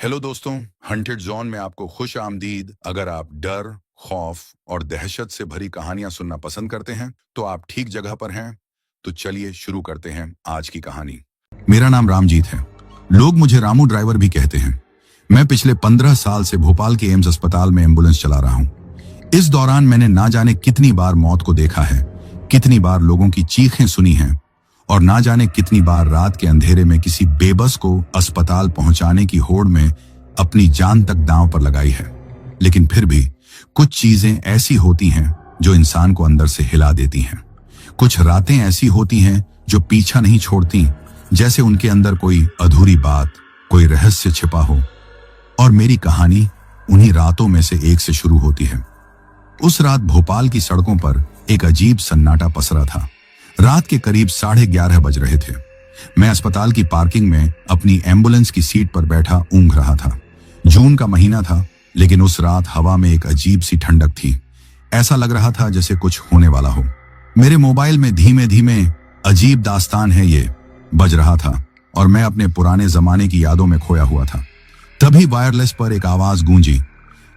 Hello दोस्तों, hunted zone में आपको खुश आमदीद। अगर आप डर, खौफ और दहशत से भरी कहानियां सुनना पसंद करते हैं तो आप ठीक जगह पर हैं। तो चलिए शुरू करते हैं आज की कहानी। मेरा नाम रामजीत है। लोग मुझे रामू ड्राइवर भी कहते हैं। मैं पिछले 15 साल से भोपाल के एम्स अस्पताल में एम्बुलेंस चला रहा हूँ। इस दौरान मैंने ना जाने कितनी बार मौत को देखा है, कितनी बार लोगों की चीखें सुनी हैं और ना जाने कितनी बार रात के अंधेरे में किसी बेबस को अस्पताल पहुंचाने की होड़ में अपनी जान तक दांव पर लगाई है। लेकिन फिर भी कुछ चीजें ऐसी होती हैं जो इंसान को अंदर से हिला देती हैं। कुछ रातें ऐसी होती हैं जो पीछा नहीं छोड़ती, जैसे उनके अंदर कोई अधूरी बात, कोई रहस्य छिपा हो। और मेरी कहानी उन्हीं रातों में से एक से शुरू होती है। उस रात भोपाल की सड़कों पर एक अजीब सन्नाटा पसरा था। रात के करीब 11:30 बज रहे थे। मैं अस्पताल की पार्किंग में अपनी एम्बुलेंस की सीट पर बैठा ऊँघ रहा था। जून का महीना था, लेकिन उस रात हवा में एक अजीब सी ठंडक थी। ऐसा लग रहा था जैसे कुछ होने वाला हो। मेरे मोबाइल में धीमे धीमे अजीब दास्तान है ये बज रहा था और मैं अपने पुराने जमाने की यादों में खोया हुआ था। तभी वायरलेस पर एक आवाज गूंजी,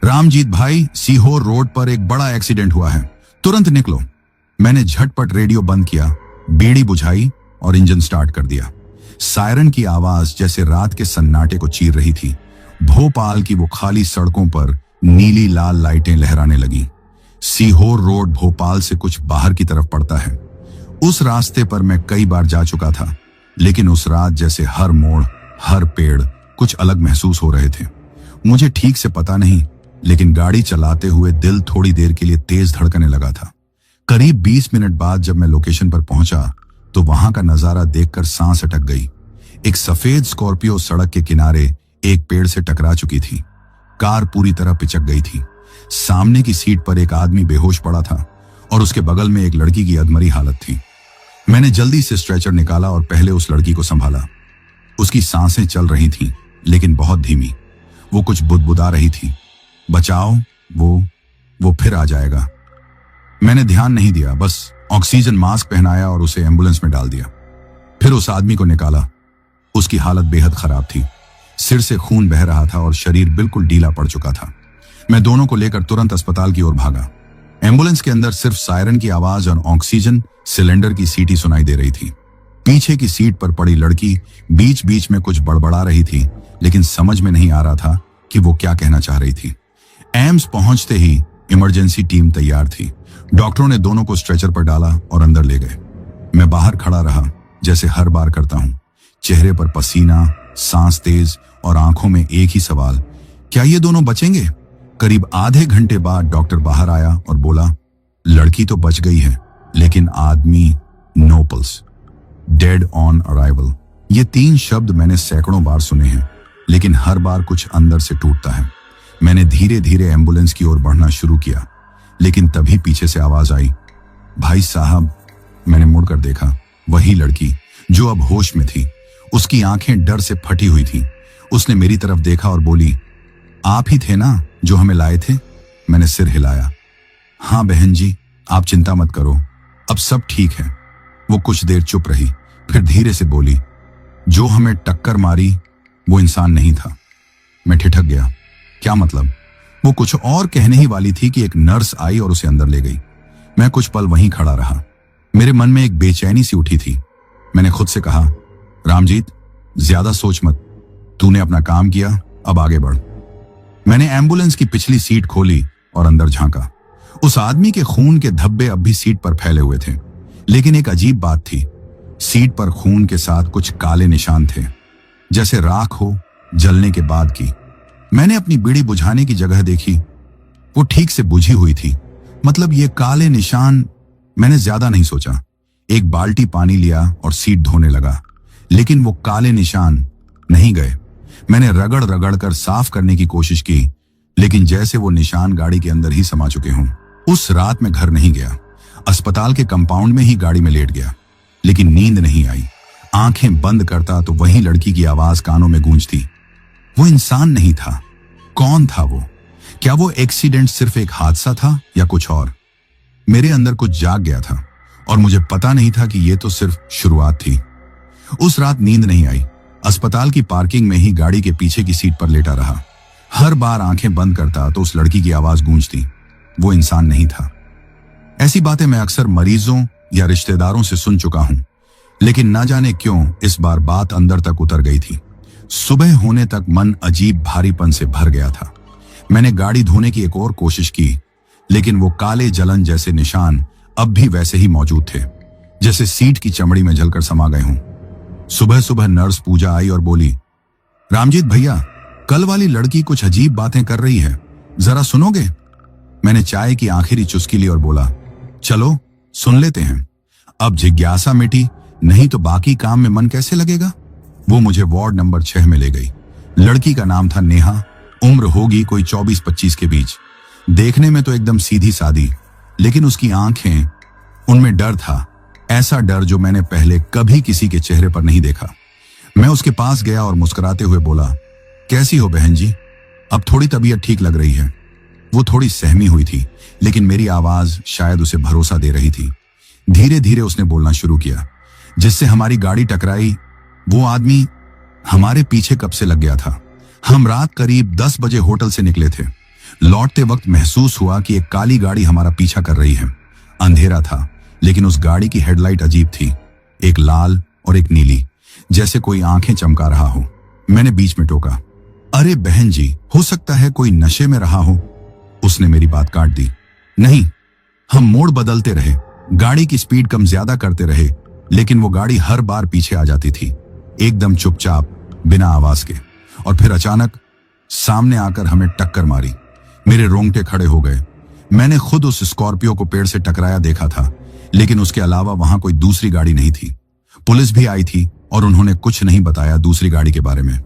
रामजीत भाई, सीहोर रोड पर एक बड़ा एक्सीडेंट हुआ है, तुरंत निकलो। मैंने झटपट रेडियो बंद किया, बीड़ी बुझाई और इंजन स्टार्ट कर दिया। सायरन की आवाज जैसे रात के सन्नाटे को चीर रही थी। भोपाल की वो खाली सड़कों पर नीली लाल लाइटें लहराने लगी। सीहोर रोड भोपाल से कुछ बाहर की तरफ पड़ता है। उस रास्ते पर मैं कई बार जा चुका था, लेकिन उस रात जैसे हर मोड़, हर पेड़ कुछ अलग महसूस हो रहे थे। मुझे ठीक से पता नहीं, लेकिन गाड़ी चलाते हुए दिल थोड़ी देर के लिए तेज धड़कने लगा था। करीब 20 मिनट बाद जब मैं लोकेशन पर पहुंचा तो वहां का नजारा देखकर सांस अटक गई। एक सफेद स्कॉर्पियो सड़क के किनारे एक पेड़ से टकरा चुकी थी। कार पूरी तरह पिचक गई थी। सामने की सीट पर एक आदमी बेहोश पड़ा था और उसके बगल में एक लड़की की अधमरी हालत थी। मैंने जल्दी से स्ट्रेचर निकाला और पहले उस लड़की को संभाला। उसकी सांसें चल रही थीं, लेकिन बहुत धीमी। वो कुछ बुदबुदा रही थी, बचाओ, वो फिर आ जाएगा। मैंने ध्यान नहीं दिया, बस ऑक्सीजन मास्क पहनाया और उसे एम्बुलेंस में डाल दिया। फिर उस आदमी को निकाला। उसकी हालत बेहद खराब थी। सिर से खून बह रहा था और शरीर बिल्कुल ढीला पड़ चुका था। मैं दोनों को लेकर तुरंत अस्पताल की ओर भागा। एम्बुलेंस के अंदर सिर्फ सायरन की आवाज और ऑक्सीजन सिलेंडर की सीटी सुनाई दे रही थी। पीछे की सीट पर पड़ी लड़की बीच बीच में कुछ बड़बड़ा रही थी, लेकिन समझ में नहीं आ रहा था कि वो क्या कहना चाह रही थी। एम्स पहुंचते ही इमरजेंसी टीम तैयार थी। डॉक्टरों ने दोनों को स्ट्रेचर पर डाला और अंदर ले गए। मैं बाहर खड़ा रहा, जैसे हर बार करता हूं। चेहरे पर पसीना, सांस तेज और आंखों में एक ही सवाल, क्या ये दोनों बचेंगे? करीब आधे घंटे बाद डॉक्टर बाहर आया और बोला, लड़की तो बच गई है, लेकिन आदमी no pulse, dead on arrival. ये 3 शब्द मैंने सैकड़ों बार सुने हैं, लेकिन हर बार कुछ अंदर से टूटता है। मैंने धीरे धीरे एम्बुलेंस की ओर बढ़ना शुरू किया, लेकिन तभी पीछे से आवाज आई, भाई साहब। मैंने मुड़कर देखा, वही लड़की जो अब होश में थी। उसकी आंखें डर से फटी हुई थी। उसने मेरी तरफ देखा और बोली, आप ही थे ना जो हमें लाए थे? मैंने सिर हिलाया। हाँ बहन जी, आप चिंता मत करो, अब सब ठीक है। वो कुछ देर चुप रही, फिर धीरे से बोली, जो हमें टक्कर मारी वो इंसान नहीं था। मैं ठिठक गया। क्या मतलब? वो कुछ और कहने ही वाली थी कि एक नर्स आई और उसे अंदर ले गई। मैं कुछ पल वहीं खड़ा रहा। मेरे मन में एक बेचैनी सी उठी थी। मैंने खुद से कहा, रामजीत, ज्यादा सोच मत, तूने अपना काम किया, अब आगे बढ़। मैंने एम्बुलेंस की पिछली सीट खोली और अंदर झांका। उस आदमी के खून के धब्बे अब भी सीट पर फैले हुए थे, लेकिन एक अजीब बात थी, सीट पर खून के साथ कुछ काले निशान थे, जैसे राख हो जलने के बाद की। मैंने अपनी बीड़ी बुझाने की जगह देखी, वो ठीक से बुझी हुई थी। मतलब ये काले निशान। मैंने ज्यादा नहीं सोचा, एक बाल्टी पानी लिया और सीट धोने लगा, लेकिन वो काले निशान नहीं गए। मैंने रगड़ रगड़ कर साफ करने की कोशिश की, लेकिन जैसे वो निशान गाड़ी के अंदर ही समा चुके हों। उस रात मैं घर नहीं गया, अस्पताल के कंपाउंड में ही गाड़ी में लेट गया, लेकिन नींद नहीं आई। आंखें बंद करता तो वही लड़की की आवाज कानों में गूंजती। वो इंसान नहीं था। कौन था वो? क्या वो एक्सीडेंट सिर्फ एक हादसा था या कुछ और? मेरे अंदर कुछ जाग गया था और मुझे पता नहीं था कि ये तो सिर्फ शुरुआत थी। उस रात नींद नहीं आई। अस्पताल की पार्किंग में ही गाड़ी के पीछे की सीट पर लेटा रहा। हर बार आंखें बंद करता तो उस लड़की की आवाज गूंजती। वो इंसान नहीं था। ऐसी बातें मैं अक्सर मरीजों या रिश्तेदारों से सुन चुका हूं, लेकिन ना जाने क्यों इस बार बात अंदर तक उतर गई थी। सुबह होने तक मन अजीब भारीपन से भर गया था। मैंने गाड़ी धोने की एक और कोशिश की, लेकिन वो काले जलन जैसे निशान अब भी वैसे ही मौजूद थे, जैसे सीट की चमड़ी में जलकर समा गए हों। सुबह सुबह नर्स पूजा आई और बोली, रामजीत भैया, कल वाली लड़की कुछ अजीब बातें कर रही है, जरा सुनोगे? मैंने चाय की आखिरी चुस्की ली और बोला, चलो सुन लेते हैं। अब जिज्ञासा मिटी, नहीं तो बाकी काम में मन कैसे लगेगा। वो मुझे वार्ड नंबर 6 में ले गई। लड़की का नाम था नेहा। उम्र होगी कोई 24-25 के बीच। देखने में तो एकदम सीधी सादी, लेकिन उसकी आंखें, उनमें डर था। ऐसा डर जो मैंने पहले कभी किसी के चेहरे पर नहीं देखा। मैं उसके पास गया और मुस्कुराते हुए बोला, कैसी हो बहन जी? अब थोड़ी तबीयत ठीक लग रही है। वो थोड़ी सहमी हुई थी, लेकिन मेरी आवाज शायद उसे भरोसा दे रही थी। धीरे धीरे उसने बोलना शुरू किया, जिससे हमारी गाड़ी टकराई वो आदमी हमारे पीछे कब से लग गया था। हम रात करीब 10 बजे होटल से निकले थे। लौटते वक्त महसूस हुआ कि एक काली गाड़ी हमारा पीछा कर रही है। अंधेरा था, लेकिन उस गाड़ी की हेडलाइट अजीब थी, एक लाल और एक नीली, जैसे कोई आंखें चमका रहा हो। मैंने बीच में टोका, अरे बहन जी, हो सकता है कोई नशे में रहा हो। उसने मेरी बात काट दी, नहीं। हम मोड़ बदलते रहे, गाड़ी की स्पीड कम ज्यादा करते रहे, लेकिन वो गाड़ी हर बार पीछे आ जाती थी, एकदम चुपचाप, बिना आवाज के। और फिर अचानक सामने आकर हमें टक्कर मारी। मेरे रोंगटे खड़े हो गए। मैंने खुद उस स्कॉर्पियो को पेड़ से टकराया देखा था, लेकिन उसके अलावा वहां कोई दूसरी गाड़ी नहीं थी। पुलिस भी आई थी और उन्होंने कुछ नहीं बताया दूसरी गाड़ी के बारे में।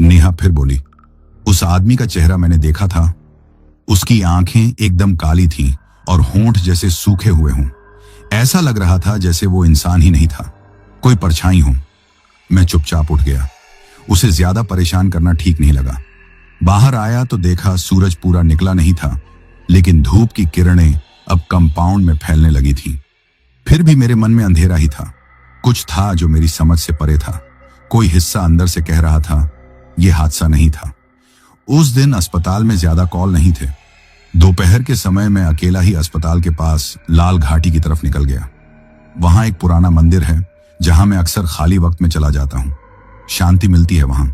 नेहा फिर बोली, उस आदमी का चेहरा मैंने देखा था। उसकी आंखें एकदम काली थीं और होंठ जैसे सूखे हुए हों। ऐसा लग रहा था जैसे वो इंसान ही नहीं था, कोई परछाई हो। मैं चुपचाप उठ गया। उसे ज्यादा परेशान करना ठीक नहीं लगा। बाहर आया तो देखा सूरज पूरा निकला नहीं था, लेकिन धूप की किरणें अब कंपाउंड में फैलने लगी थी। फिर भी मेरे मन में अंधेरा ही था। कुछ था जो मेरी समझ से परे था। कोई हिस्सा अंदर से कह रहा था, यह हादसा नहीं था। उस दिन अस्पताल में ज्यादा कॉल नहीं थे। दोपहर के समय मैं अकेला ही अस्पताल के पास लाल घाटी की तरफ निकल गया। वहां एक पुराना मंदिर है, जहां मैं अक्सर खाली वक्त में चला जाता हूं। शांति मिलती है वहां।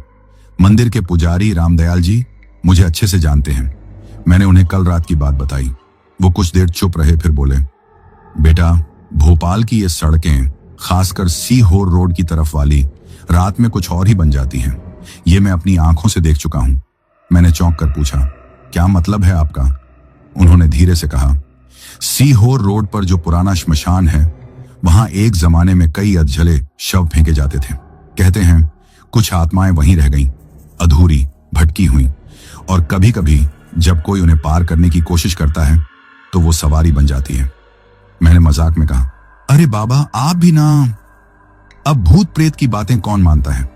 मंदिर के पुजारी रामदयाल जी मुझे अच्छे से जानते हैं। मैंने उन्हें कल रात की बात बताई। वो कुछ देर चुप रहे, फिर बोले, बेटा, भोपाल की ये सड़कें, खासकर सीहोर रोड की तरफ वाली, रात में कुछ और ही बन जाती हैं। ये मैं अपनी आंखों से देख चुका हूं। मैंने चौंक कर पूछा, क्या मतलब है आपका? उन्होंने धीरे से कहा, सीहोर रोड पर जो पुराना श्मशान है, वहां एक जमाने में कई अधजले शव फेंके जाते थे। कहते हैं कुछ आत्माएं वहीं रह गईं, अधूरी, भटकी हुई, और कभी कभी जब कोई उन्हें पार करने की कोशिश करता है तो वो सवारी बन जाती है। मैंने मजाक में कहा, अरे बाबा, आप भी ना। अब भूत प्रेत की बातें कौन मानता है,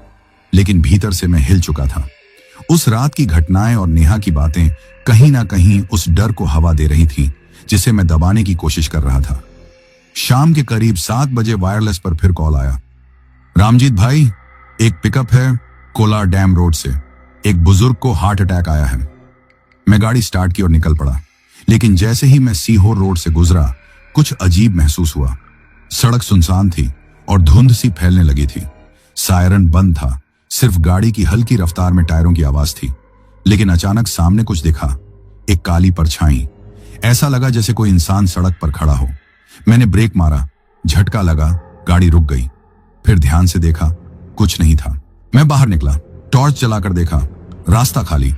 लेकिन भीतर से मैं हिल चुका था। उस रात की घटनाएं और नेहा की बातें कहीं ना कहीं उस डर को हवा दे रही थी, जिसे मैं दबाने की कोशिश कर रहा था। शाम के करीब 7 बजे वायरलेस पर फिर कॉल आया, रामजीत भाई, एक पिकअप है कोलार डैम रोड से। एक बुजुर्ग को हार्ट अटैक आया है। मैं गाड़ी स्टार्ट की और निकल पड़ा, लेकिन जैसे ही मैं सीहोर रोड से गुजरा, कुछ अजीब महसूस हुआ। सड़क सुनसान थी और धुंध सी फैलने लगी थी। सायरन बंद था, सिर्फ गाड़ी की हल्की रफ्तार में टायरों की आवाज थी। लेकिन अचानक सामने कुछ दिखा, एक काली परछाई। ऐसा लगा जैसे कोई इंसान सड़क पर खड़ा हो। मैंने ब्रेक मारा, झटका लगा, गाड़ी रुक गई। फिर ध्यान से देखा, कुछ नहीं था। मैं बाहर निकला, टॉर्च जलाकर देखा, रास्ता खाली।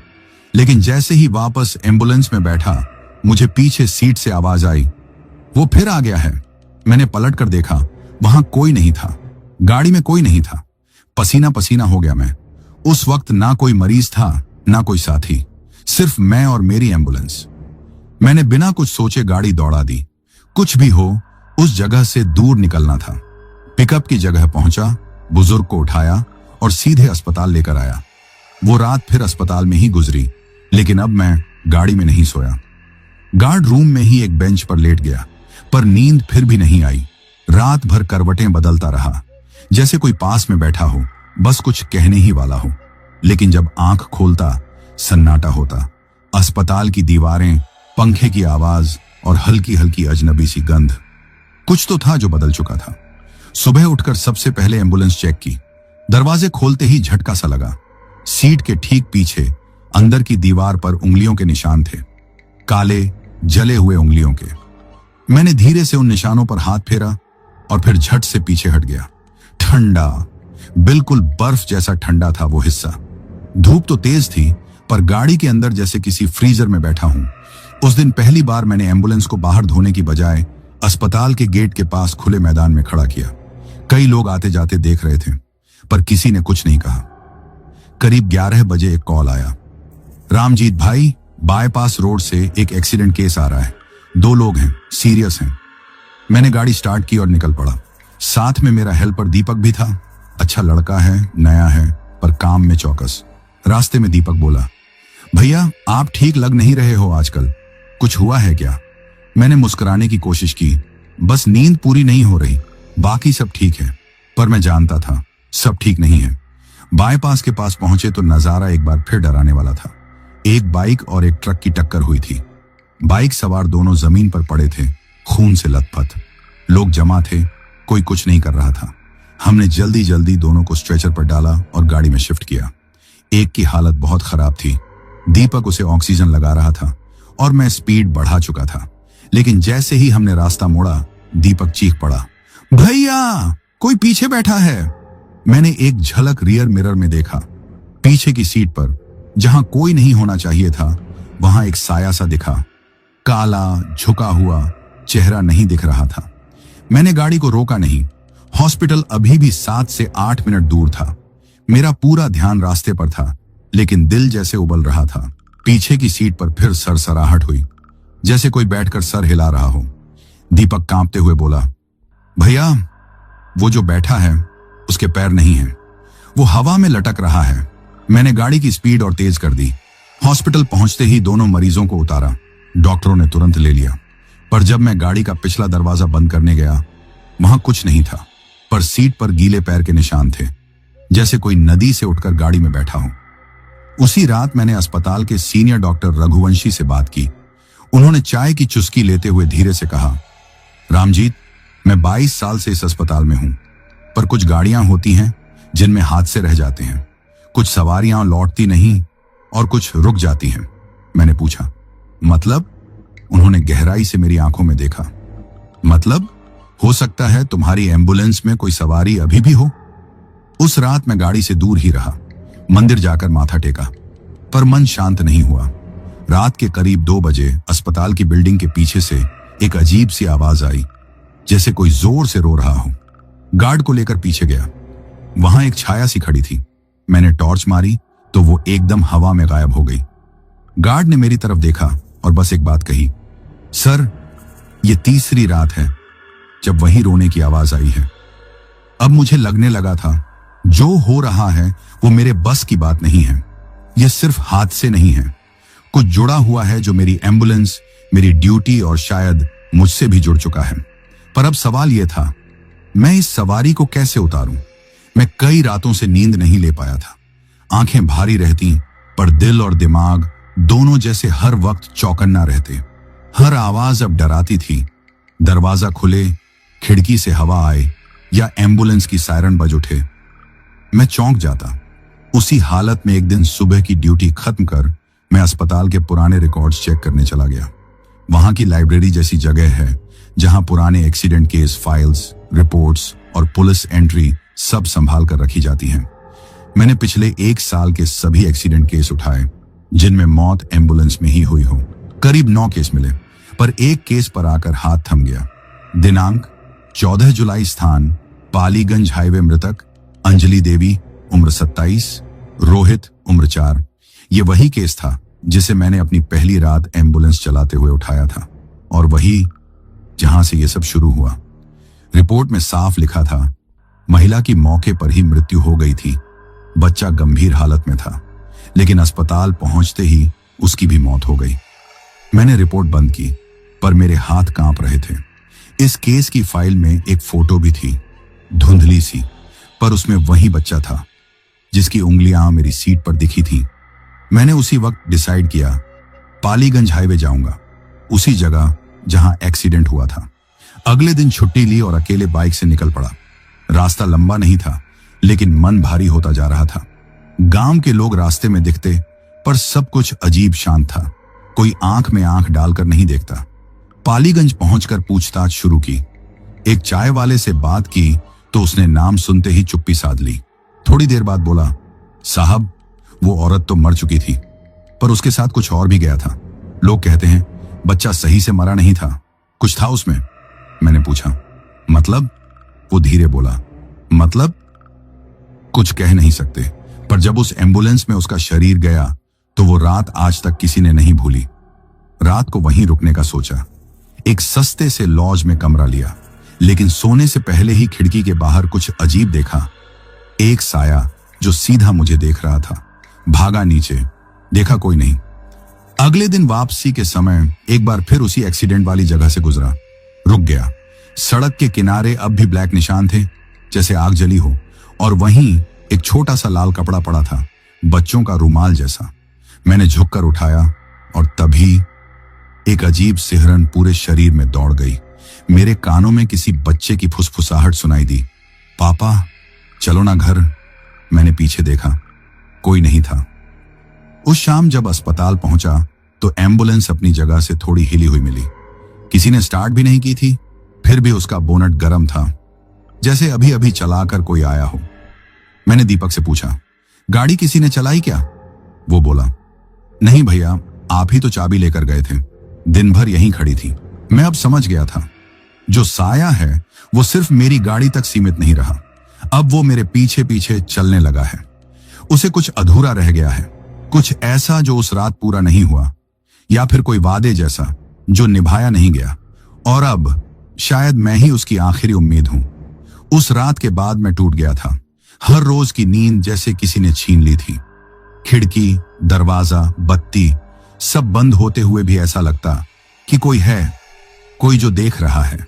लेकिन जैसे ही वापस एम्बुलेंस में बैठा, मुझे पीछे सीट से आवाज आई, वो फिर आ गया है। मैंने पलट कर देखा, वहां कोई नहीं था, गाड़ी में कोई नहीं था। पसीना पसीना हो गया मैं। उस वक्त ना कोई मरीज था, ना कोई साथी, सिर्फ मैं और मेरी एम्बुलेंस। मैंने बिना कुछ सोचे गाड़ी दौड़ा दी। कुछ भी हो, उस जगह से दूर निकलना था। पिकअप की जगह पहुंचा, बुजुर्ग को उठाया और सीधे अस्पताल लेकर आया। वो रात फिर अस्पताल में ही गुजरी, लेकिन अब मैं गाड़ी में नहीं सोया। गार्ड रूम में ही एक बेंच पर लेट गया, पर नींद फिर भी नहीं आई। रात भर करवटें बदलता रहा, जैसे कोई पास में बैठा हो, बस कुछ कहने ही वाला हो, लेकिन जब आंख खोलता सन्नाटा होता। अस्पताल की दीवारें, पंखे की आवाज और हल्की हल्की अजनबी सी गंध। कुछ तो था जो बदल चुका था। सुबह उठकर सबसे पहले एम्बुलेंस चेक की। दरवाजे खोलते ही झटका सा लगा। सीट के ठीक पीछे अंदर की दीवार पर उंगलियों के निशान थे, काले जले हुए उंगलियों के। मैंने धीरे से उन निशानों पर हाथ फेरा और फिर झट से पीछे हट गया। ठंडा, बिल्कुल बर्फ जैसा ठंडा था वो हिस्सा। धूप तो तेज थी, पर गाड़ी के अंदर जैसे किसी फ्रीजर में बैठा हूं। उस दिन पहली बार मैंने एम्बुलेंस को बाहर धोने की बजाय अस्पताल के गेट के पास खुले मैदान में खड़ा किया। कई लोग आते जाते देख रहे थे, पर किसी ने कुछ नहीं कहा। करीब 11 बजे एक कॉल आया। रामजीत भाई, बाईपास रोड से एक एक्सीडेंट केस आ रहा है। 2 लोग हैं, सीरियस हैं। मैंने गाड़ी स्टार्ट की और निकल पड़ा। साथ में मेरा हेल्पर दीपक भी था। अच्छा लड़का है, नया है, पर काम में चौकस। रास्ते में दीपक बोला, भैया आप ठीक लग नहीं रहे हो आजकल, कुछ हुआ है क्या? मैंने मुस्कुराने की कोशिश की। बस नींद पूरी नहीं हो रही, बाकी सब ठीक है। पर मैं जानता था सब ठीक नहीं है। बाईपास के पास पहुंचे तो नजारा एक बार फिर डराने वाला था। एक बाइक और एक ट्रक की टक्कर हुई थी। बाइक सवार दोनों जमीन पर पड़े थे, खून से लथपथ। लोग जमा थे, कोई कुछ नहीं कर रहा था। हमने जल्दी जल्दी दोनों को स्ट्रेचर पर डाला और गाड़ी में शिफ्ट किया। एक की हालत बहुत खराब थी। दीपक उसे ऑक्सीजन लगा रहा था और मैं स्पीड बढ़ा चुका था। लेकिन जैसे ही हमने रास्ता मोड़ा, दीपक चीख पड़ा, भैया कोई पीछे बैठा है। मैंने एक झलक रियर मिरर में देखा। पीछे की सीट पर, जहां कोई नहीं होना चाहिए था, वहां एक साया सा दिखा। काला, झुका हुआ, चेहरा नहीं दिख रहा था। मैंने गाड़ी को रोका नहीं। हॉस्पिटल अभी भी 7 से 8 मिनट दूर था। मेरा पूरा ध्यान रास्ते पर था, लेकिन दिल जैसे उबल रहा था। पीछे की सीट पर फिर सरसराहट हुई, जैसे कोई बैठकर सर हिला रहा हो। दीपक कांपते हुए बोला, भैया वो जो बैठा है उसके पैर नहीं हैं, वो हवा में लटक रहा है। मैंने गाड़ी की स्पीड और तेज कर दी। हॉस्पिटल पहुंचते ही दोनों मरीजों को उतारा। डॉक्टरों ने तुरंत ले लिया। पर जब मैं गाड़ी का पिछला दरवाजा बंद करने गया, वहां कुछ नहीं था, पर सीट पर गीले पैर के निशान थे, जैसे कोई नदी से उठकर गाड़ी में बैठा हो। उसी रात मैंने अस्पताल के सीनियर डॉक्टर रघुवंशी से बात की। उन्होंने चाय की चुस्की लेते हुए धीरे से कहा, रामजीत, मैं 22 साल से इस अस्पताल में हूं, पर कुछ गाड़ियां होती हैं जिनमें हादसे रह जाते हैं। कुछ सवारियां लौटती नहीं और कुछ रुक जाती हैं। मैंने पूछा, मतलब? उन्होंने गहराई से मेरी आंखों में देखा। मतलब, हो सकता है तुम्हारी एम्बुलेंस में कोई सवारी अभी भी हो। उस रात मैं गाड़ी से दूर ही रहा। मंदिर जाकर माथा टेका, पर मन शांत नहीं हुआ। रात के करीब 2 बजे अस्पताल की बिल्डिंग के पीछे से एक अजीब सी आवाज आई, जैसे कोई जोर से रो रहा हो। गार्ड को लेकर पीछे गया। वहां एक छाया सी खड़ी थी। मैंने टॉर्च मारी तो वो एकदम हवा में गायब हो गई। गार्ड ने मेरी तरफ देखा और बस एक बात कही, सर, ये तीसरी रात है जब वही रोने की आवाज आई है। अब मुझे लगने लगा था जो हो रहा है वो मेरे बस की बात नहीं है। ये सिर्फ हादसे नहीं है, कुछ जुड़ा हुआ है जो मेरी एम्बुलेंस, मेरी ड्यूटी और शायद मुझसे भी जुड़ चुका है। पर अब सवाल यह था, मैं इस सवारी को कैसे उतारूं? मैं कई रातों से नींद नहीं ले पाया था। आंखें भारी रहती, पर दिल और दिमाग दोनों जैसे हर वक्त चौकन्ना रहते। हर आवाज अब डराती थी। दरवाजा खुले, खिड़की से हवा आए या एम्बुलेंस की सायरन बज उठे, मैं चौंक जाता। उसी हालत में एक दिन सुबह की ड्यूटी खत्म कर मैं अस्पताल के पुराने रिकॉर्ड्स चेक करने चला गया। वहां की लाइब्रेरी जैसी जगह है जहां पुराने एक्सीडेंट केस फाइल्स, रिपोर्ट्स और पुलिस एंट्री सब संभाल कर रखी जाती हैं। मैंने पिछले 1 साल के सभी एक्सीडेंट केस उठाए जिनमें मौत एम्बुलेंस में ही हुई हो। करीब 9 केस मिले, पर एक केस पर आकर हाथ थम गया। दिनांक 14 जुलाई, स्थान पालीगंज हाईवे, मृतक अंजलि देवी, उम्र 27, रोहित, उम्र 4। ये वही केस था जिसे मैंने अपनी पहली रात एम्बुलेंस चलाते हुए उठाया था, और वही जहां से ये सब शुरू हुआ। रिपोर्ट में साफ लिखा था, महिला की मौके पर ही मृत्यु हो गई थी। बच्चा गंभीर हालत में था, लेकिन अस्पताल पहुंचते ही उसकी भी मौत हो गई। मैंने रिपोर्ट बंद की, पर मेरे हाथ कांप रहे थे। इस केस की फाइल में एक फोटो भी थी, धुंधली सी, पर उसमें वही बच्चा था जिसकी उंगलियां मेरी सीट पर दिखी थीं। मैंने उसी वक्त डिसाइड किया, पालीगंज हाईवे जाऊंगा, उसी जगह जहां एक्सीडेंट हुआ था। अगले दिन छुट्टी ली और अकेले बाइक से निकल पड़ा। रास्ता लंबा नहीं था, लेकिन मन भारी होता जा रहा था। गांव के लोग रास्ते में दिखते, पर सब कुछ अजीब शांत था। कोई आंख में आंख डालकर नहीं देखता। पालीगंज पहुंचकर पूछताछ शुरू की। एक चाय वाले से बात की तो उसने नाम सुनते ही चुप्पी साध ली। थोड़ी देर बाद बोला, साहब, वो औरत तो मर चुकी थी, पर उसके साथ कुछ और भी गया था। लोग कहते हैं बच्चा सही से मरा नहीं था, कुछ था उसमें। मैंने पूछा, मतलब? वो धीरे बोला, मतलब कुछ कह नहीं सकते, पर जब उस एम्बुलेंस में उसका शरीर गया तो वो रात आज तक किसी ने नहीं भूली। रात को वहीं रुकने का सोचा। एक सस्ते से लॉज में कमरा लिया, लेकिन सोने से पहले ही खिड़की के बाहर कुछ अजीब देखा। एक साया जो सीधा मुझे देख रहा था। भागा नीचे, देखा कोई नहीं। अगले दिन वापसी के समय एक बार फिर उसी एक्सीडेंट वाली जगह से गुजरा। रुक गया। सड़क के किनारे अब भी ब्लैक निशान थे, जैसे आग जली हो, और वहीं एक छोटा सा लाल कपड़ा पड़ा था, बच्चों का रुमाल जैसा। मैंने झुककर उठाया और तभी एक अजीब सिहरन पूरे शरीर में दौड़ गई। मेरे कानों में किसी बच्चे की फुसफुसाहट सुनाई दी, पापा चलो ना घर। मैंने पीछे देखा, कोई नहीं था। उस शाम जब अस्पताल पहुंचा तो एम्बुलेंस अपनी जगह से थोड़ी हिली हुई मिली। किसी ने स्टार्ट भी नहीं की थी, फिर भी उसका बोनट गर्म था, जैसे अभी अभी चलाकर कोई आया हो। मैंने दीपक से पूछा, गाड़ी किसी ने चलाई क्या? वो बोला, नहीं भैया, आप ही तो चाबी लेकर गए थे, दिन भर यहीं खड़ी थी। मैं अब समझ गया था, जो साया है वो सिर्फ मेरी गाड़ी तक सीमित नहीं रहा, अब वो मेरे पीछे पीछे चलने लगा है। उसे कुछ अधूरा रह गया है, कुछ ऐसा जो उस रात पूरा नहीं हुआ, या फिर कोई वादे जैसा जो निभाया नहीं गया। और अब शायद मैं ही उसकी आखिरी उम्मीद हूं। उस रात के बाद मैं टूट गया था। हर रोज की नींद जैसे किसी ने छीन ली थी। खिड़की, दरवाजा, बत्ती सब बंद होते हुए भी ऐसा लगता कि कोई है, कोई जो देख रहा है।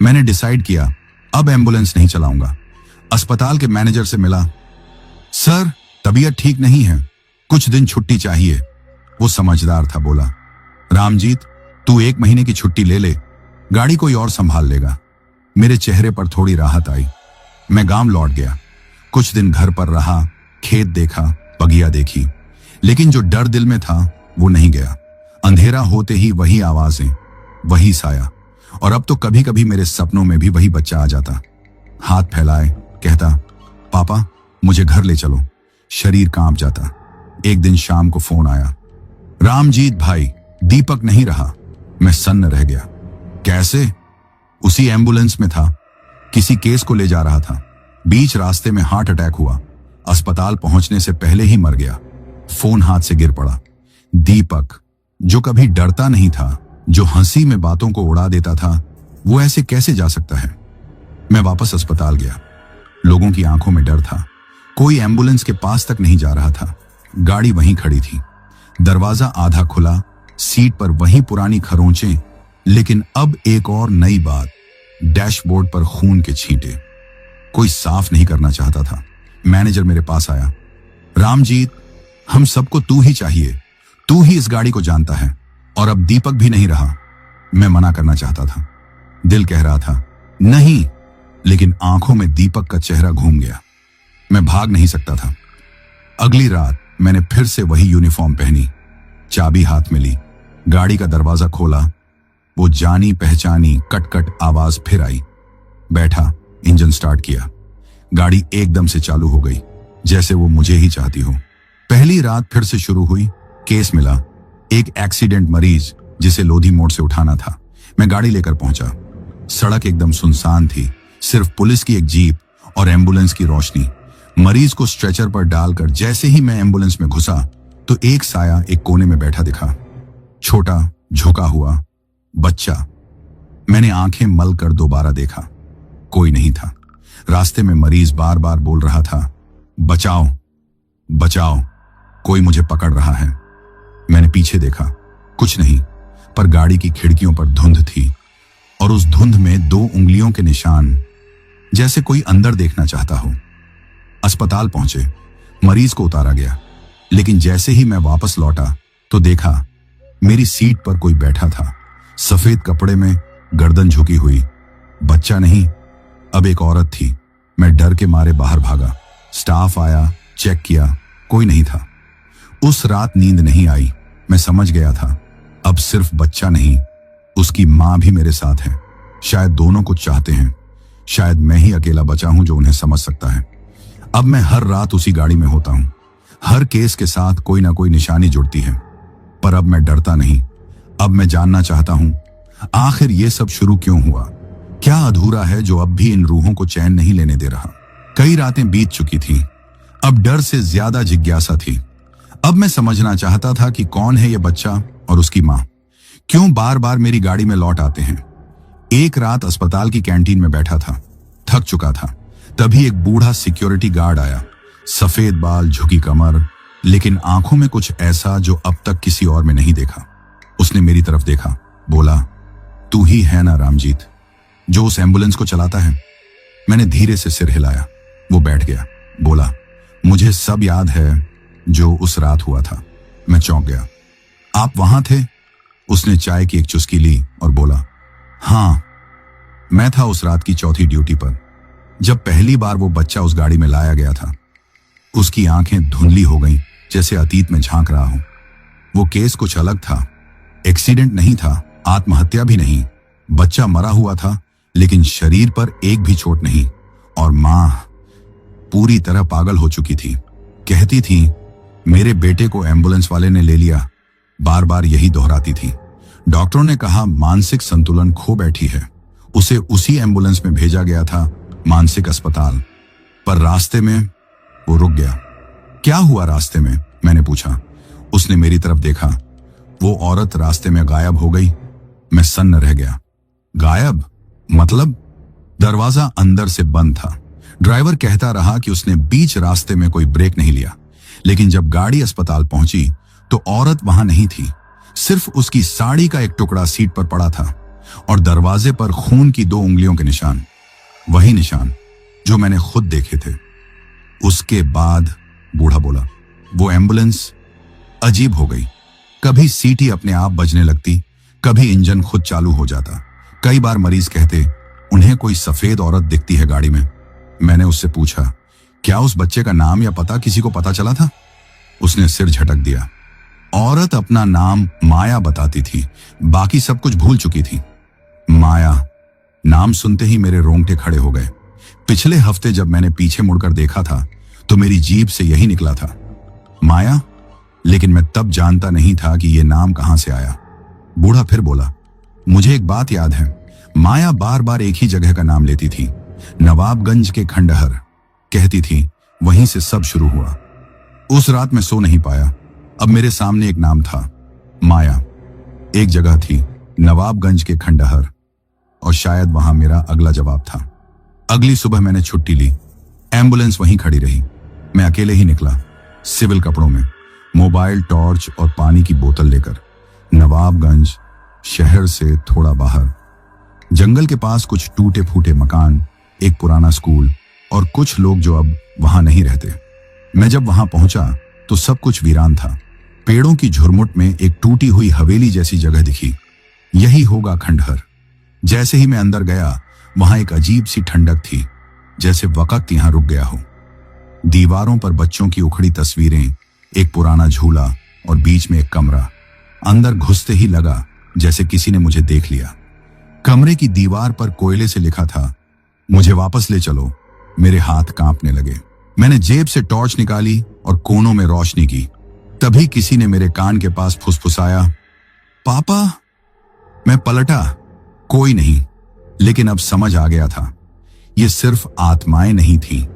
मैंने डिसाइड किया, अब एम्बुलेंस नहीं चलाऊंगा। अस्पताल के मैनेजर से मिला, सर तबीयत ठीक नहीं है, कुछ दिन छुट्टी चाहिए। वो समझदार था, बोला, रामजीत तू 1 महीने की छुट्टी ले ले, गाड़ी कोई और संभाल लेगा। मेरे चेहरे पर थोड़ी राहत आई। मैं गांव लौट गया। कुछ दिन घर पर रहा, खेत देखा, बगिया देखी, लेकिन जो डर दिल में था वो नहीं गया। अंधेरा होते ही वही आवाजें, वही साया, और अब तो कभी कभी मेरे सपनों में भी वही बच्चा आ जाता, हाथ फैलाए, कहता, पापा मुझे घर ले चलो। शरीर कांप जाता। एक दिन शाम को फोन आया, रामजीत भाई, दीपक नहीं रहा। मैं सन्न रह गया। कैसे? उसी एम्बुलेंस में था, किसी केस को ले जा रहा था। बीच रास्ते में हार्ट अटैक हुआ, अस्पताल पहुंचने से पहले ही मर गया। फोन हाथ से गिर पड़ा। दीपक, जो कभी डरता नहीं था, जो हंसी में बातों को उड़ा देता था, वो ऐसे कैसे जा सकता है? मैं वापस अस्पताल गया। लोगों की आंखों में डर था। कोई एम्बुलेंस के पास तक नहीं जा रहा था। गाड़ी वहीं खड़ी थी, दरवाजा आधा खुला, सीट पर वही पुरानी खरोंचें, लेकिन अब एक और नई बात, डैशबोर्ड पर खून के छींटे। कोई साफ नहीं करना चाहता था। मैनेजर मेरे पास आया, रामजीत हम सबको तू ही चाहिए, तू ही इस गाड़ी को जानता है, और अब दीपक भी नहीं रहा। मैं मना करना चाहता था, दिल कह रहा था नहीं, लेकिन आंखों में दीपक का चेहरा घूम गया। मैं भाग नहीं सकता था। अगली रात मैंने फिर से वही यूनिफॉर्म पहनी, चाबी हाथ में ली, गाड़ी का दरवाजा खोला। वो जानी पहचानी कट-कट आवाज फिर आई। बैठा, इंजन स्टार्ट किया। गाड़ी एकदम से चालू हो गई, जैसे वो मुझे ही चाहती हो। पहली रात फिर से शुरू हुई। केस मिला, एक एक्सीडेंट मरीज जिसे लोधी मोड़ से उठाना था। मैं गाड़ी लेकर पहुंचा। सड़क एकदम सुनसान थी, सिर्फ पुलिस की एक जीप और एम्बुलेंस की रोशनी। मरीज को स्ट्रेचर पर डालकर जैसे ही मैं एम्बुलेंस में घुसा तो एक साया एक कोने में बैठा दिखा, छोटा, झुका हुआ बच्चा। मैंने आंखें मल कर दोबारा देखा, कोई नहीं था। रास्ते में मरीज बार बार बोल रहा था, बचाओ बचाओ, कोई मुझे पकड़ रहा है। मैंने पीछे देखा, कुछ नहीं, पर गाड़ी की खिड़कियों पर धुंध थी, और उस धुंध में 2 उंगलियों के निशान, जैसे कोई अंदर देखना चाहता हो। अस्पताल पहुंचे। मरीज को उतारा गया, लेकिन जैसे ही मैं वापस लौटा तो देखा मेरी सीट पर कोई बैठा था, सफेद कपड़े में, गर्दन झुकी हुई। बच्चा नहीं, अब एक औरत थी। मैं डर के मारे बाहर भागा। स्टाफ आया, चेक किया, कोई नहीं था। उस रात नींद नहीं आई। मैं समझ गया था अब सिर्फ बच्चा नहीं, उसकी मां भी मेरे साथ है। शायद दोनों कुछ चाहते हैं, शायद मैं ही अकेला बचा हूं जो उन्हें समझ सकता है। अब मैं हर रात उसी गाड़ी में होता हूं। हर केस के साथ कोई ना कोई निशानी जुड़ती है, पर अब मैं डरता नहीं। अब मैं जानना चाहता हूं आखिर ये सब शुरू क्यों हुआ। क्या अधूरा है जो अब भी इन रूहों को चैन नहीं लेने दे रहा। कई रातें बीत चुकी थी, अब डर से ज्यादा जिज्ञासा थी। अब मैं समझना चाहता था कि कौन है ये बच्चा और उसकी मां, क्यों बार बार मेरी गाड़ी में लौट आते हैं। एक रात अस्पताल की कैंटीन में बैठा था, थक चुका था। तभी एक बूढ़ा सिक्योरिटी गार्ड आया, सफेद बाल, झुकी कमर, लेकिन आंखों में कुछ ऐसा जो अब तक किसी और में नहीं देखा। उसने मेरी तरफ देखा, बोला, तू ही है ना रामजीत, जो उस एम्बुलेंस को चलाता है। मैंने धीरे से सिर हिलाया। वो बैठ गया, बोला, मुझे सब याद है जो उस रात हुआ था। मैं चौंक गया। आप वहां थे? उसने चाय की एक चुस्की ली और बोला, हां, मैं था उस रात की चौथी ड्यूटी पर, जब पहली बार वो बच्चा उस गाड़ी में लाया गया था। उसकी आंखें धुंधली हो गईं, जैसे अतीत में झांक रहा हूं। वो केस कुछ अलग था। एक्सीडेंट नहीं था, आत्महत्या भी नहीं। बच्चा मरा हुआ था, लेकिन शरीर पर एक भी चोट नहीं। और मां पूरी तरह पागल हो चुकी थी। कहती थी, मेरे बेटे को एम्बुलेंस वाले ने ले लिया। बार बार यही दोहराती थी। डॉक्टरों ने कहा मानसिक संतुलन खो बैठी है। उसे उसी एम्बुलेंस में भेजा गया था, मानसिक अस्पताल। पर रास्ते में वो रुक गया। क्या हुआ रास्ते में? मैंने पूछा। उसने मेरी तरफ देखा। वो औरत रास्ते में गायब हो गई। मैं सन्न रह गया। गायब? मतलब? दरवाजा अंदर से बंद था। ड्राइवर कहता रहा कि उसने बीच रास्ते में कोई ब्रेक नहीं लिया, लेकिन जब गाड़ी अस्पताल पहुंची तो औरत वहां नहीं थी। सिर्फ उसकी साड़ी का एक टुकड़ा सीट पर पड़ा था और दरवाजे पर खून की 2 उंगलियों के निशान, वही निशान जो मैंने खुद देखे थे। उसके बाद, बूढ़ा बोला, वो एम्बुलेंस अजीब हो गई। कभी सीटी अपने आप बजने लगती, कभी इंजन खुद चालू हो जाता। कई बार मरीज कहते, उन्हें कोई सफेद औरत दिखती है गाड़ी में। मैंने उससे पूछा, क्या उस बच्चे का नाम या पता किसी को पता चला था? उसने सिर झटक दिया। औरत अपना नाम माया बताती थी, बाकी सब कुछ भूल चुकी थी। माया, नाम सुनते ही मेरे रोंगटे खड़े हो गए। पिछले हफ्ते जब मैंने पीछे मुड़कर देखा था तो मेरी जीभ से यही निकला था, माया। लेकिन मैं तब जानता नहीं था कि यह नाम कहां से आया। बूढ़ा फिर बोला, मुझे एक बात याद है। माया बार बार एक ही जगह का नाम लेती थी, नवाबगंज के खंडहर। कहती थी वहीं से सब शुरू हुआ। उस रात मैं सो नहीं पाया। अब मेरे सामने एक नाम था, माया। एक जगह थी, नवाबगंज के खंडहर, और शायद वहां मेरा अगला जवाब था। अगली सुबह मैंने छुट्टी ली। एम्बुलेंस वहीं खड़ी रही। मैं अकेले ही निकला, सिविल कपड़ों में, मोबाइल, टॉर्च और पानी की बोतल लेकर। नवाबगंज शहर से थोड़ा बाहर, जंगल के पास कुछ टूटे फूटे मकान, एक पुराना स्कूल और कुछ लोग जो अब वहां नहीं रहते। मैं जब वहां पहुंचा तो सब कुछ वीरान था। पेड़ों की झुरमुट में एक टूटी हुई हवेली जैसी जगह दिखी। यही होगा खंडहर। जैसे ही मैं अंदर गया, वहां एक अजीब सी ठंडक थी, जैसे वक्त यहां रुक गया हो। दीवारों पर बच्चों की उखड़ी तस्वीरें, एक पुराना झूला और बीच में एक कमरा। अंदर घुसते ही लगा जैसे किसी ने मुझे देख लिया। कमरे की दीवार पर कोयले से लिखा था, मुझे वापस ले चलो। मेरे हाथ कांपने लगे। मैंने जेब से टॉर्च निकाली और कोनों में रोशनी की। तभी किसी ने मेरे कान के पास फुसफुसाया, पापा। मैं पलटा, कोई नहीं। लेकिन अब समझ आ गया था, ये सिर्फ आत्माएं नहीं थी,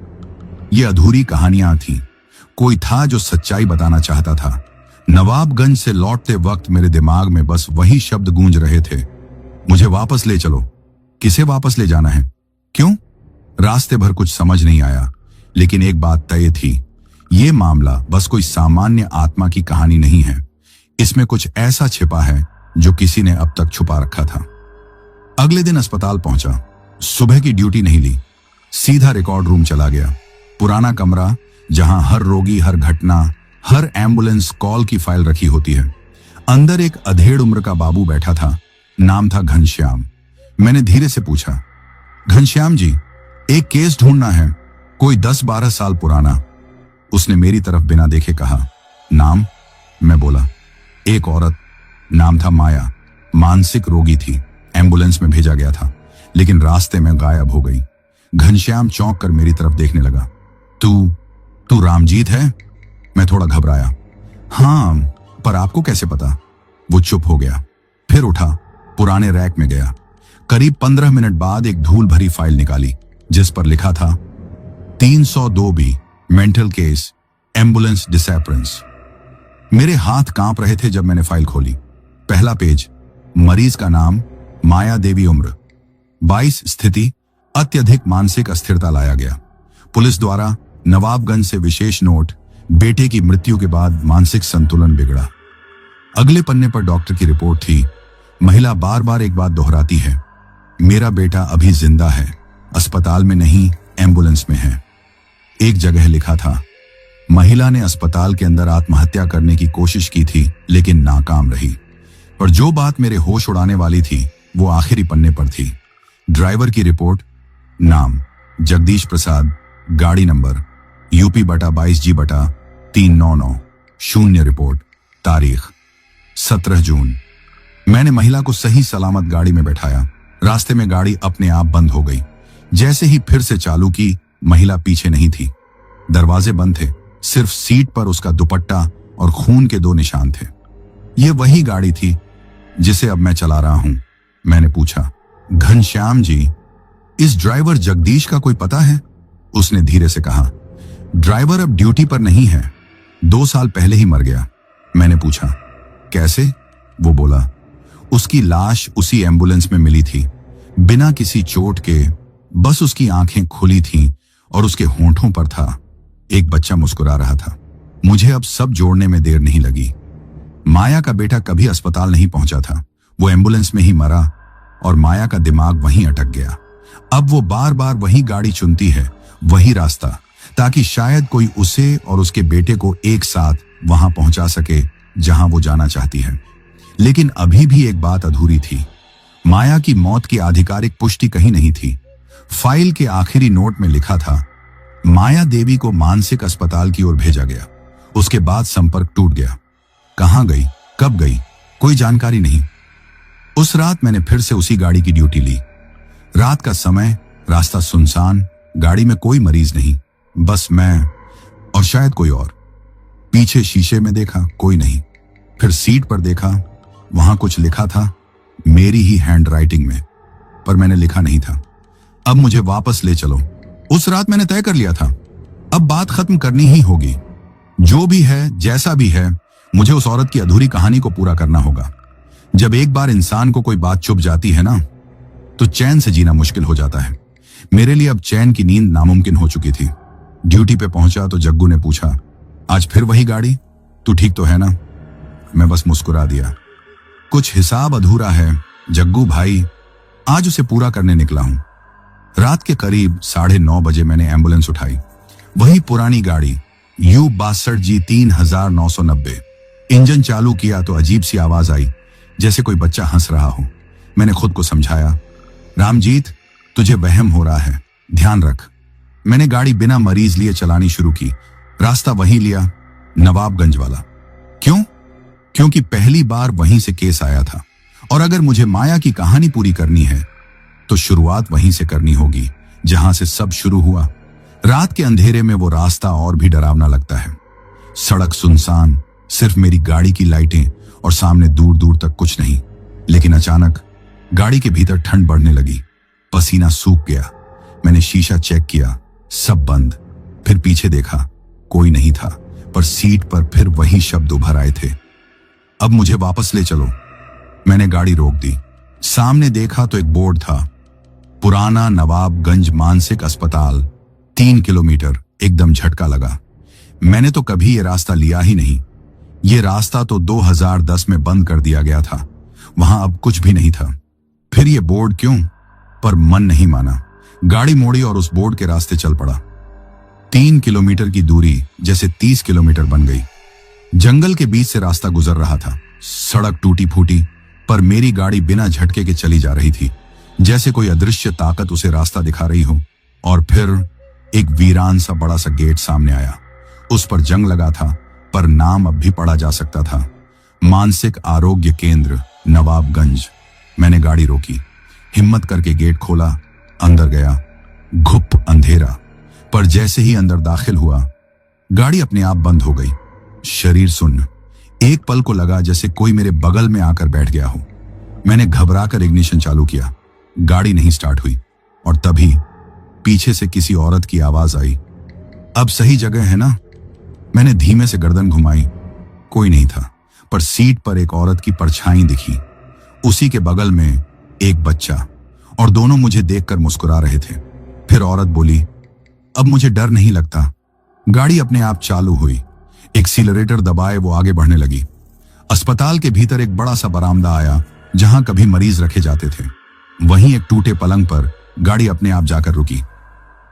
ये अधूरी कहानियां थीं। कोई था जो सच्चाई बताना चाहता था। नवाबगंज से लौटते वक्त मेरे दिमाग में बस वही शब्द गूंज रहे थे, मुझे वापस ले चलो। किसे वापस ले जाना है? क्यों? रास्ते भर कुछ समझ नहीं आया, लेकिन एक बात तय थी, ये मामला बस कोई सामान्य आत्मा की कहानी नहीं है। इसमें कुछ ऐसा छिपा है जो किसी ने अब तक छुपा रखा था। अगले दिन अस्पताल पहुंचा। सुबह की ड्यूटी नहीं ली, सीधा रिकॉर्ड रूम चला गया। पुराना कमरा, जहां हर रोगी, हर घटना, हर एम्बुलेंस कॉल की फाइल रखी होती है। अंदर एक अधेड़ उम्र का बाबू बैठा था। नाम था घनश्याम। मैंने धीरे से पूछा, घनश्याम जी, एक केस ढूंढना है, कोई 10-12 साल पुराना। उसने मेरी तरफ बिना देखे कहा, नाम? मैं बोला, एक औरत, नाम था माया, मानसिक रोगी थी, एम्बुलेंस में भेजा गया था, लेकिन रास्ते में गायब हो गई। घनश्याम चौंक कर मेरी तरफ देखने लगा। तू रामजीत है? मैं थोड़ा घबराया। हाँ, पर आपको कैसे पता? वो चुप हो गया, फिर उठा, पुराने रैक में गया। करीब 15 मिनट बाद एक धूल भरी फाइल निकाली, जिस पर लिखा था 302B, मेंटल केस, एम्बुलेंस डिसएपरेंस। मेरे हाथ कांप रहे थे जब मैंने फाइल खोली। पहला पेज, मरीज का नाम माया देवी, उम्र 22, स्थिति अत्यधिक मानसिक अस्थिरता लाया गया। पुलिस द्वारा नवाबगंज से विशेष नोट, बेटे की मृत्यु के बाद मानसिक संतुलन बिगड़ा। अगले पन्ने पर डॉक्टर की रिपोर्ट थी। महिला बार बार एक बात दोहराती है, मेरा बेटा अभी जिंदा है, अस्पताल में नहीं, एम्बुलेंस में है। एक जगह लिखा था, महिला ने अस्पताल के अंदर आत्महत्या करने की कोशिश की थी, लेकिन नाकाम रही। पर जो बात मेरे होश उड़ाने वाली थी वो आखिरी पन्ने पर थी। ड्राइवर की रिपोर्ट, नाम जगदीश प्रसाद, गाड़ी नंबर UP/22G/399, शून्य रिपोर्ट, तारीख 17 जून। मैंने महिला को सही सलामत गाड़ी में बैठाया। रास्ते में गाड़ी अपने आप बंद हो गई। जैसे ही फिर से चालू की, महिला पीछे नहीं थी। दरवाजे बंद थे, सिर्फ सीट पर उसका दुपट्टा और खून के 2 निशान थे। यह वही गाड़ी थी जिसे अब मैं चला रहा हूं। मैंने पूछा, घनश्याम जी, इस ड्राइवर जगदीश का कोई पता है? उसने धीरे से कहा, ड्राइवर अब ड्यूटी पर नहीं है, 2 साल पहले ही मर गया। मैंने पूछा, कैसे? वो बोला, उसकी लाश उसी एम्बुलेंस में मिली थी, बिना किसी चोट के, बस उसकी आंखें खुली थीं और उसके होंठों पर था एक बच्चा मुस्कुरा रहा था। मुझे अब सब जोड़ने में देर नहीं लगी। माया का बेटा कभी अस्पताल नहीं पहुंचा था, वो एम्बुलेंस में ही मरा और माया का दिमाग वहीं अटक गया। अब वो बार बार वही गाड़ी चुनती है, वही रास्ता, ताकि शायद कोई उसे और उसके बेटे को एक साथ वहां पहुंचा सके जहां वो जाना चाहती है। लेकिन अभी भी एक बात अधूरी थी। माया की मौत की आधिकारिक पुष्टि कहीं नहीं थी। फाइल के आखिरी नोट में लिखा था, माया देवी को मानसिक अस्पताल की ओर भेजा गया। उसके बाद संपर्क टूट गया। कहां गई, कब गई, कोई जानकारी नहीं। उस रात मैंने फिर से उसी गाड़ी की ड्यूटी ली। रात का समय, रास्ता सुनसान, गाड़ी में कोई मरीज नहीं, बस मैं और शायद कोई और। पीछे शीशे में देखा, कोई नहीं। फिर सीट पर देखा, वहां कुछ लिखा था, मेरी ही हैंड राइटिंग में, पर मैंने लिखा नहीं था। अब मुझे वापस ले चलो। उस रात मैंने तय कर लिया था, अब बात खत्म करनी ही होगी। जो भी है, जैसा भी है, मुझे उस औरत की अधूरी कहानी को पूरा करना होगा। जब एक बार इंसान को कोई बात चुभ जाती है ना, तो चैन से जीना मुश्किल हो जाता है। मेरे लिए अब चैन की नींद नामुमकिन हो चुकी थी। ड्यूटी पे पहुंचा तो जग्गू ने पूछा, आज फिर वही गाड़ी? तू ठीक तो है ना? मैं बस मुस्कुरा दिया। कुछ हिसाब अधूरा है जग्गू भाई, आज उसे पूरा करने निकला हूं। रात के करीब 9:30 बजे मैंने एम्बुलेंस उठाई। वही पुरानी गाड़ी, U62G 3990। इंजन चालू किया तो अजीब सी आवाज आई, जैसे कोई बच्चा हंस रहा हो। मैंने खुद को समझाया, रामजीत, तुझे वहम हो रहा है, ध्यान रख। मैंने गाड़ी बिना मरीज लिए चलानी शुरू की। रास्ता वही लिया, नवाबगंज वाला। क्यों? क्योंकि पहली बार वहीं से केस आया था, और अगर मुझे माया की कहानी पूरी करनी है तो शुरुआत वहीं से करनी होगी जहां से सब शुरू हुआ। रात के अंधेरे में वो रास्ता और भी डरावना लगता है। सड़क सुनसान, सिर्फ मेरी गाड़ी की लाइटें और सामने दूर दूर तक कुछ नहीं। लेकिन अचानक गाड़ी के भीतर ठंड बढ़ने लगी, पसीना सूख गया। मैंने शीशा चेक किया, सब बंद। फिर पीछे देखा, कोई नहीं था, पर सीट पर फिर वही शब्द उभर आए थे, अब मुझे वापस ले चलो। मैंने गाड़ी रोक दी। सामने देखा तो एक बोर्ड था, पुराना नवाबगंज मानसिक अस्पताल, 3 किलोमीटर। एकदम झटका लगा। मैंने तो कभी ये रास्ता लिया ही नहीं। ये रास्ता तो 2010 में बंद कर दिया गया था, वहां अब कुछ भी नहीं था। फिर ये बोर्ड क्यों? पर मन नहीं माना। गाड़ी मोड़ी और उस बोर्ड के रास्ते चल पड़ा। 3 किलोमीटर की दूरी जैसे 30 किलोमीटर बन गई। जंगल के बीच से रास्ता गुजर रहा था। सड़क टूटी फूटी, पर मेरी गाड़ी बिना झटके के चली जा रही थी, जैसे कोई अदृश्य ताकत उसे रास्ता दिखा रही हो। और फिर एक वीरान सा बड़ा सा गेट सामने आया। उस पर जंग लगा था, पर नाम अब भी पढ़ा जा सकता था, मानसिक आरोग्य केंद्र नवाबगंज। मैंने गाड़ी रोकी, हिम्मत करके गेट खोला, अंदर गया। घुप अंधेरा, पर जैसे ही अंदर दाखिल हुआ, गाड़ी अपने आप बंद हो गई। शरीर सुन्न। एक पल को लगा जैसे कोई मेरे बगल में आकर बैठ गया हो। मैंने घबराकर इग्निशन चालू किया, गाड़ी नहीं स्टार्ट हुई। और तभी पीछे से किसी औरत की आवाज आई, अब सही जगह है ना? मैंने धीमे से गर्दन घुमाई, कोई नहीं था, पर सीट पर एक औरत की परछाई दिखी। उसी के बगल में एक बच्चा, और दोनों मुझे देखकर मुस्कुरा रहे थे। फिर औरत बोली, अब मुझे डर नहीं लगता। गाड़ी अपने आप चालू हुई, एक्सीलरेटर दबाए वो आगे बढ़ने लगी। अस्पताल के भीतर एक बड़ा सा बरामदा आया, जहां कभी मरीज रखे जाते थे। वहीं एक टूटे पलंग पर गाड़ी अपने आप जाकर रुकी।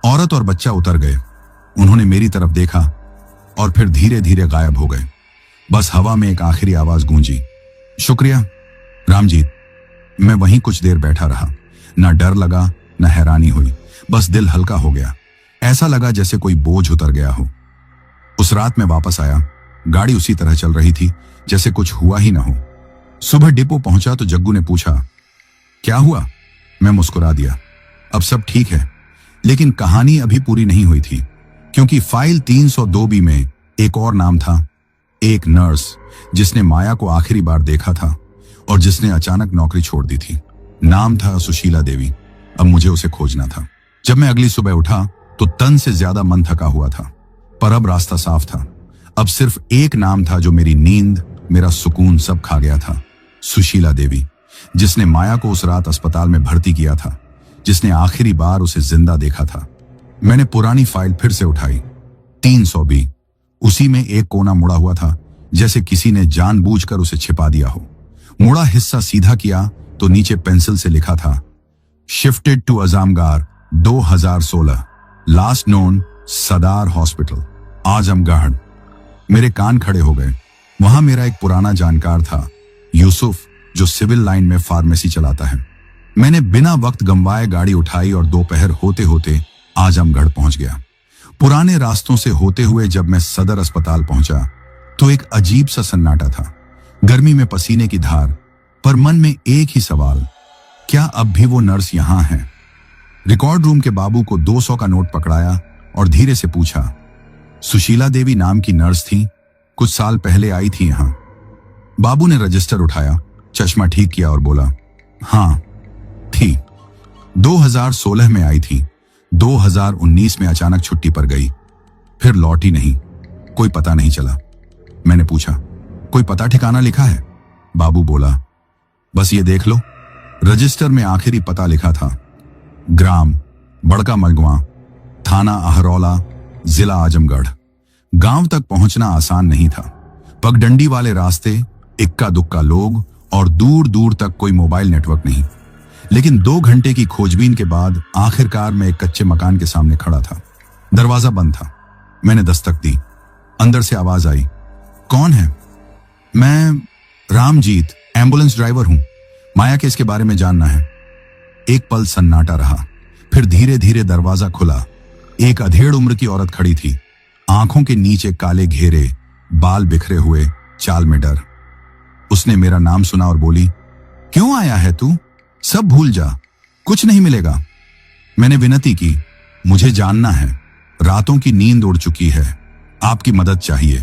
औरत और बच्चा उतर गए। उन्होंने मेरी तरफ देखा और फिर धीरे धीरे गायब हो गए। बस हवा में एक आखिरी आवाज गूंजी, शुक्रिया रामजीत। मैं वहीं कुछ देर बैठा रहा। ना डर लगा, ना हैरानी हुई, बस दिल हल्का हो गया। ऐसा लगा जैसे कोई बोझ उतर गया हो। उस रात मैं वापस आया। गाड़ी उसी तरह चल रही थी जैसे कुछ हुआ ही ना हो। सुबह डिपो पहुंचा तो जग्गू ने पूछा, क्या हुआ? मैं मुस्कुरा दिया, अब सब ठीक है। लेकिन कहानी अभी पूरी नहीं हुई थी, क्योंकि फाइल 302B में एक और नाम था। एक नर्स जिसने माया को आखिरी बार देखा था और जिसने अचानक नौकरी छोड़ दी थी। नाम था सुशीला देवी। अब मुझे उसे खोजना था। जब मैं अगली सुबह उठा तो तन से ज्यादा मन थका हुआ था, पर अब रास्ता साफ था। अब सिर्फ एक नाम था जो मेरी नींद, मेरा सुकून सब खा गया था। सुशीला देवी, जिसने माया को उस रात अस्पताल में भर्ती किया था, जिसने आखिरी बार उसे जिंदा देखा था। मैंने पुरानी फाइल फिर से उठाई। 300B। उसी में एक कोना मुड़ा हुआ था, जैसे किसी ने जानबूझकर उसे छिपा दिया हो। मुड़ा हिस्सा सीधा किया तो नीचे पेंसिल से लिखा था, shifted to Azamgarh 2016, last known Sadar hospital, Azamgarh. मेरे कान खड़े हो गए। वहां मेरा एक पुराना जानकार था, यूसुफ, जो सिविल लाइन में फार्मेसी चलाता है। मैंने बिना वक्त गंवाए गाड़ी उठाई और दोपहर होते होते आजमगढ़ पहुंच गया। पुराने रास्तों से होते हुए जब मैं सदर अस्पताल पहुंचा तो एक अजीब सा सन्नाटा था। गर्मी में पसीने की धार, पर मन में एक ही सवाल, क्या अब भी वो नर्स यहां है? रिकॉर्ड रूम के बाबू को 200 का नोट पकड़ाया और धीरे से पूछा, सुशीला देवी नाम की नर्स थी, कुछ साल पहले आई थी यहां। बाबू ने रजिस्टर उठाया, चश्मा ठीक किया और बोला, हां थी, 2016 में आई थी। 2019 में अचानक छुट्टी पर गई, फिर लौटी नहीं, कोई पता नहीं चला। मैंने पूछा, कोई पता ठिकाना लिखा है? बाबू बोला, बस ये देख लो। रजिस्टर में आखिरी पता लिखा था, ग्राम बड़का मलगवा, थाना अहरौला, जिला आजमगढ़। गांव तक पहुंचना आसान नहीं था। पगडंडी वाले रास्ते, इक्का दुक्का लोग और दूर दूर तक कोई मोबाइल नेटवर्क नहीं। लेकिन 2 घंटे की खोजबीन के बाद आखिरकार मैं एक कच्चे मकान के सामने खड़ा था। दरवाजा बंद था। मैंने दस्तक दी। अंदर से आवाज आई, कौन है? मैं रामजीत, एम्बुलेंस ड्राइवर हूं। माया के इसके बारे में जानना है। एक पल सन्नाटा रहा, फिर धीरे धीरे दरवाजा खुला। एक अधेड़ उम्र की औरत खड़ी थी, आंखों के नीचे काले घेरे, बाल बिखरे हुए, चाल में डर। उसने मेरा नाम सुना और बोली, क्यों आया है तू? सब भूल जा, कुछ नहीं मिलेगा। मैंने विनती की, मुझे जानना है, रातों की नींद उड़ चुकी है, आपकी मदद चाहिए।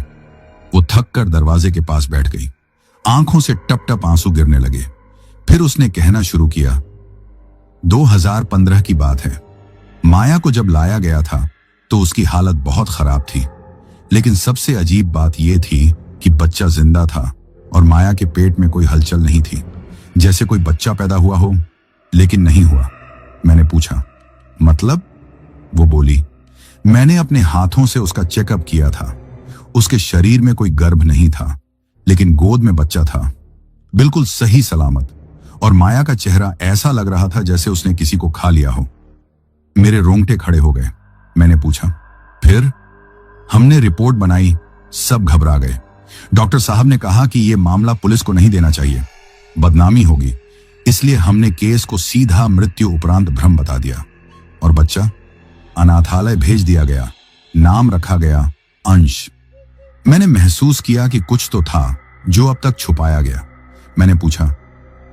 वो थक कर दरवाजे के पास बैठ गई। आंखों से टप टप आंसू गिरने लगे। फिर उसने कहना शुरू किया, 2015 की बात है। माया को जब लाया गया था तो उसकी हालत बहुत खराब थी, लेकिन सबसे अजीब बात यह थी कि बच्चा जिंदा था और माया के पेट में कोई हलचल नहीं थी, जैसे कोई बच्चा पैदा हुआ हो, लेकिन नहीं हुआ। मैंने पूछा, मतलब? वो बोली, मैंने अपने हाथों से उसका चेकअप किया था। उसके शरीर में कोई गर्भ नहीं था, लेकिन गोद में बच्चा था, बिल्कुल सही सलामत। और माया का चेहरा ऐसा लग रहा था जैसे उसने किसी को खा लिया हो। मेरे रोंगटे खड़े हो गए। मैंने पूछा, फिर हमने रिपोर्ट बनाई, सब घबरा गए। डॉक्टर साहब ने कहा कि यह मामला पुलिस को नहीं देना चाहिए, बदनामी होगी, इसलिए हमने केस को सीधा मृत्यु उपरांत भ्रम बता दिया और बच्चा अनाथालय भेज दिया गया। नाम रखा गया अंश। मैंने महसूस किया कि कुछ तो था जो अब तक छुपाया गया। मैंने पूछा,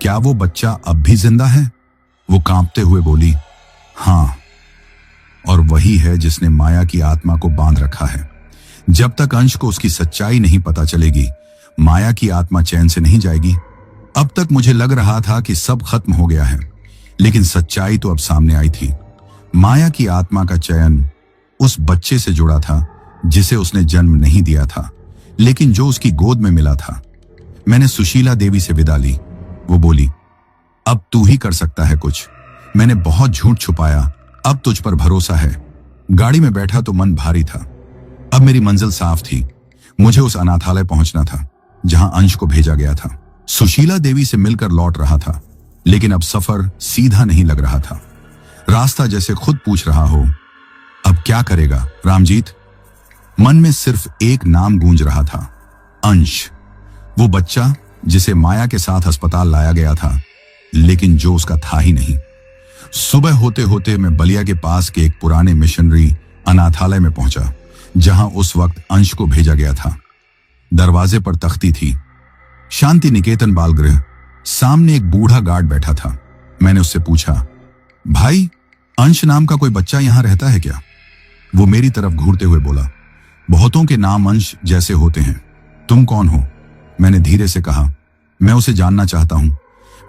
क्या वो बच्चा अब भी जिंदा है? वो कांपते हुए बोली, हाँ, और वही है जिसने माया की आत्मा को बांध रखा है। जब तक अंश को उसकी सच्चाई नहीं पता चलेगी, माया की आत्मा चैन से नहीं जाएगी। अब तक मुझे लग रहा था कि सब खत्म हो गया है, लेकिन सच्चाई तो अब सामने आई थी। माया की आत्मा का चयन उस बच्चे से जुड़ा था जिसे उसने जन्म नहीं दिया था, लेकिन जो उसकी गोद में मिला था। मैंने सुशीला देवी से विदा ली। वो बोली, अब तू ही कर सकता है कुछ। मैंने बहुत झूठ छुपाया, अब तुझ पर भरोसा है। गाड़ी में बैठा तो मन भारी था। अब मेरी मंजिल साफ थी। मुझे उस अनाथालय पहुंचना था जहां अंश को भेजा गया था। सुशीला देवी से मिलकर लौट रहा था, लेकिन अब सफर सीधा नहीं लग रहा था। रास्ता जैसे खुद पूछ रहा हो, अब क्या करेगा रामजीत? मन में सिर्फ एक नाम गूंज रहा था, अंश। वो बच्चा जिसे माया के साथ अस्पताल लाया गया था, लेकिन जो उसका था ही नहीं। सुबह होते होते मैं बलिया के पास के एक पुराने मिशनरी अनाथालय में पहुंचा, जहां उस वक्त अंश को भेजा गया था। दरवाजे पर तख्ती थी, शांति निकेतन बाल गृह। सामने एक बूढ़ा गार्ड बैठा था। मैंने उससे पूछा, भाई, अंश नाम का कोई बच्चा यहां रहता है क्या? वो मेरी तरफ घूरते हुए बोला, बहुतों के नाम अंश जैसे होते हैं, तुम कौन हो? मैंने धीरे से कहा, मैं उसे जानना चाहता हूं।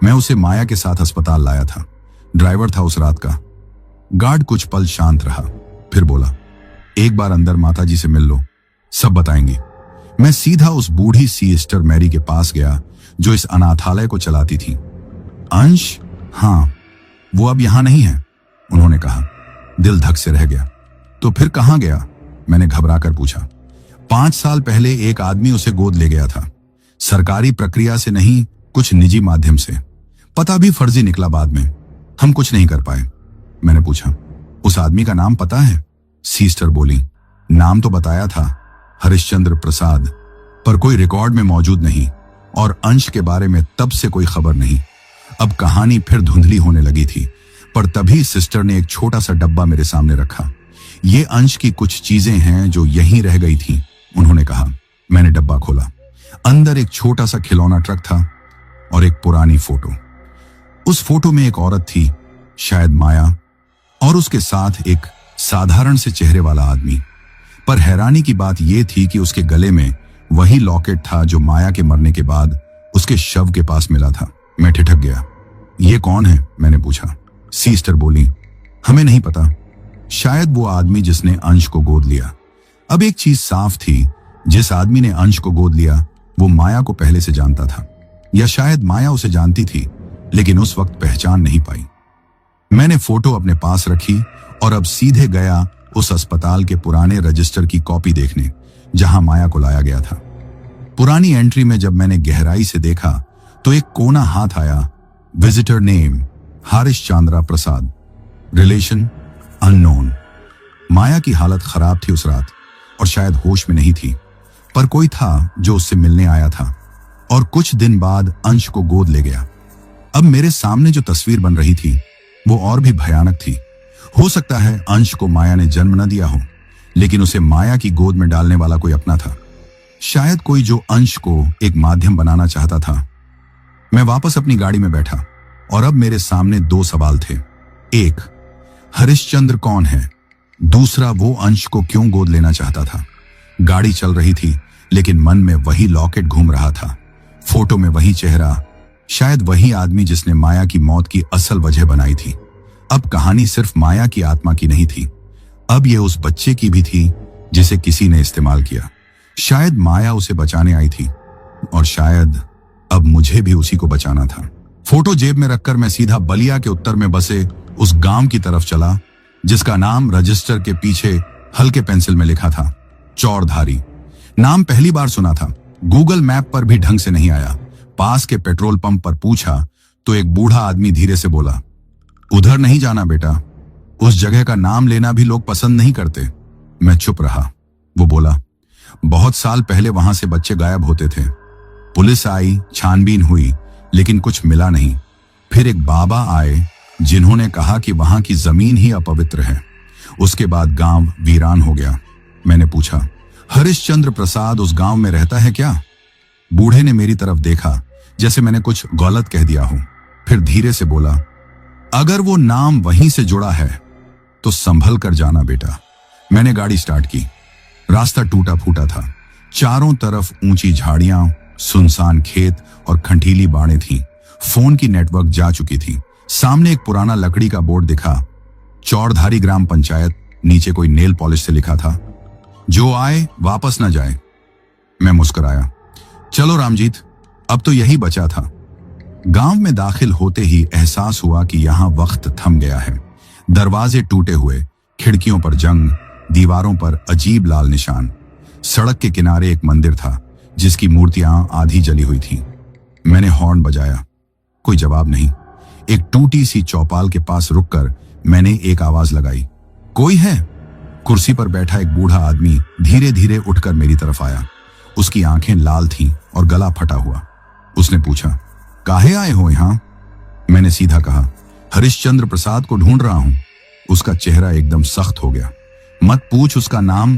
मैं उसे माया के साथ अस्पताल लाया था, ड्राइवर था उस रात का। गार्ड कुछ पल शांत रहा, फिर बोला, एक बार अंदर माताजी से मिल लो, सब बताएंगी। मैं सीधा उस बूढ़ी सिस्टर मैरी के पास गया जो इस अनाथालय को चलाती थी। अंश? हाँ, वो अब यहां नहीं है, उन्होंने कहा। दिल धक से रह गया। तो फिर कहां गया? मैंने घबरा कर पूछा। 5 साल पहले एक आदमी उसे गोद ले गया था, सरकारी प्रक्रिया से नहीं, कुछ निजी माध्यम से। पता भी फर्जी निकला बाद में, हम कुछ नहीं कर पाए। मैंने पूछा, उस आदमी का नाम पता है? सिस्टर बोली, नाम तो बताया था, हरिश्चंद्र प्रसाद, पर कोई रिकॉर्ड में मौजूद नहीं, और अंश के बारे में तब से कोई खबर नहीं। अब कहानी फिर धुंधली होने लगी थी, पर तभी सिस्टर ने एक छोटा सा डब्बा मेरे सामने रखा। ये अंश की कुछ चीजें हैं जो यहीं रह गई थी, उन्होंने कहा। मैंने डब्बा खोला। अंदर एक छोटा सा खिलौना ट्रक था और एक पुरानी फोटो। उस फोटो में एक औरत थी, शायद माया, और उसके साथ एक साधारण से चेहरे वाला आदमी। पर हैरानी की बात यह थी कि उसके गले में वही लॉकेट था जो माया के मरने के बाद उसके शव के पास मिला था। मैं ठिठक गया। ये कौन है? मैंने पूछा। सिस्टर बोली, हमें नहीं पता, शायद वो आदमी जिसने अंश को गोद लिया। अब एक चीज साफ थी, जिस आदमी ने अंश को गोद लिया वो माया को पहले से जानता था, या शायद माया उसे जानती थी, लेकिन उस वक्त पहचान नहीं पाई। मैंने फोटो अपने पास रखी और अब सीधे गया उस अस्पताल के पुराने रजिस्टर की कॉपी देखने, जहां माया को लाया गया था। पुरानी एंट्री में जब मैंने गहराई से देखा तो एक कोना हाथ आया, विजिटर नेम हरीश चंद्रा प्रसाद, रिलेशन अननोन। माया की हालत खराब थी उस रात और शायद होश में नहीं थी, पर कोई था जो उससे मिलने आया था और कुछ दिन बाद अंश को गोद ले गया। अब मेरे सामने जो तस्वीर बन रही थी वो और भी भयानक थी। हो सकता है अंश को माया ने जन्म न दिया हो, लेकिन उसे माया की गोद में डालने वाला कोई अपना था, शायद कोई जो अंश को एक माध्यम बनाना चाहता था। मैं वापस अपनी गाड़ी में बैठा और अब मेरे सामने 2 सवाल थे। एक, हरिश्चंद्र कौन है? दूसरा, वो अंश को क्यों गोद लेना चाहता था? गाड़ी चल रही थी, लेकिन मन में वही लॉकेट घूम रहा था, फोटो में वही चेहरा, शायद वही आदमी जिसने माया की मौत की असल वजह बनाई थी। अब कहानी सिर्फ माया की आत्मा की नहीं थी, अब यह उस बच्चे की भी थी जिसे किसी ने इस्तेमाल किया। शायद माया उसे बचाने आई थी और शायद अब मुझे भी उसी को बचाना था। फोटो जेब में रखकर मैं सीधा बलिया के उत्तर में बसे उस गांव की तरफ चला जिसका नाम रजिस्टर के पीछे हल्के पेंसिल में लिखा था, चौरधारी। नाम पहली बार सुना था, गूगल मैप पर भी ढंग से नहीं आया। पास के पेट्रोल पंप पर पूछा तो एक बूढ़ा आदमी धीरे से बोला, उधर नहीं जाना बेटा, उस जगह का नाम लेना भी लोग पसंद नहीं करते। मैं चुप रहा। वो बोला, बहुत साल पहले वहां से बच्चे गायब होते थे। पुलिस आई, छानबीन हुई, लेकिन कुछ मिला नहीं। फिर एक बाबा आए जिन्होंने कहा कि वहां की जमीन ही अपवित्र है। उसके बाद गांव वीरान हो गया। मैंने पूछा, हरिश्चंद्र प्रसाद उस गांव में रहता है क्या? बूढ़े ने मेरी तरफ देखा जैसे मैंने कुछ गलत कह दिया हो। फिर धीरे से बोला, अगर वो नाम वहीं से जुड़ा है तो संभल कर जाना बेटा। मैंने गाड़ी स्टार्ट की। रास्ता टूटा फूटा था। चारों तरफ ऊंची झाड़ियां, सुनसान खेत और खंडीली बाड़ें थीं। फोन की नेटवर्क जा चुकी थी। सामने एक पुराना लकड़ी का बोर्ड दिखा, चौड़धारी ग्राम पंचायत। नीचे कोई नेल पॉलिश से लिखा था, जो आए वापस न जाए। मैं मुस्कुराया। चलो रामजीत, अब तो यही बचा था। गांव में दाखिल होते ही एहसास हुआ कि यहां वक्त थम गया है। दरवाजे टूटे हुए, खिड़कियों पर जंग, दीवारों पर अजीब लाल निशान। सड़क के किनारे एक मंदिर था जिसकी मूर्तियां आधी जली हुई थीं। मैंने हॉर्न बजाया, कोई जवाब नहीं। एक टूटी सी चौपाल के पास रुककर मैंने एक आवाज लगाई, कोई है? कुर्सी पर बैठा एक बूढ़ा आदमी धीरे धीरे उठकर मेरी तरफ आया। उसकी आंखें लाल थीं और गला फटा हुआ। उसने पूछा, काहे आए हो यहां? मैंने सीधा कहा, हरिश्चंद्र प्रसाद को ढूंढ रहा हूं। उसका चेहरा एकदम सख्त हो गया। मत पूछ उसका नाम।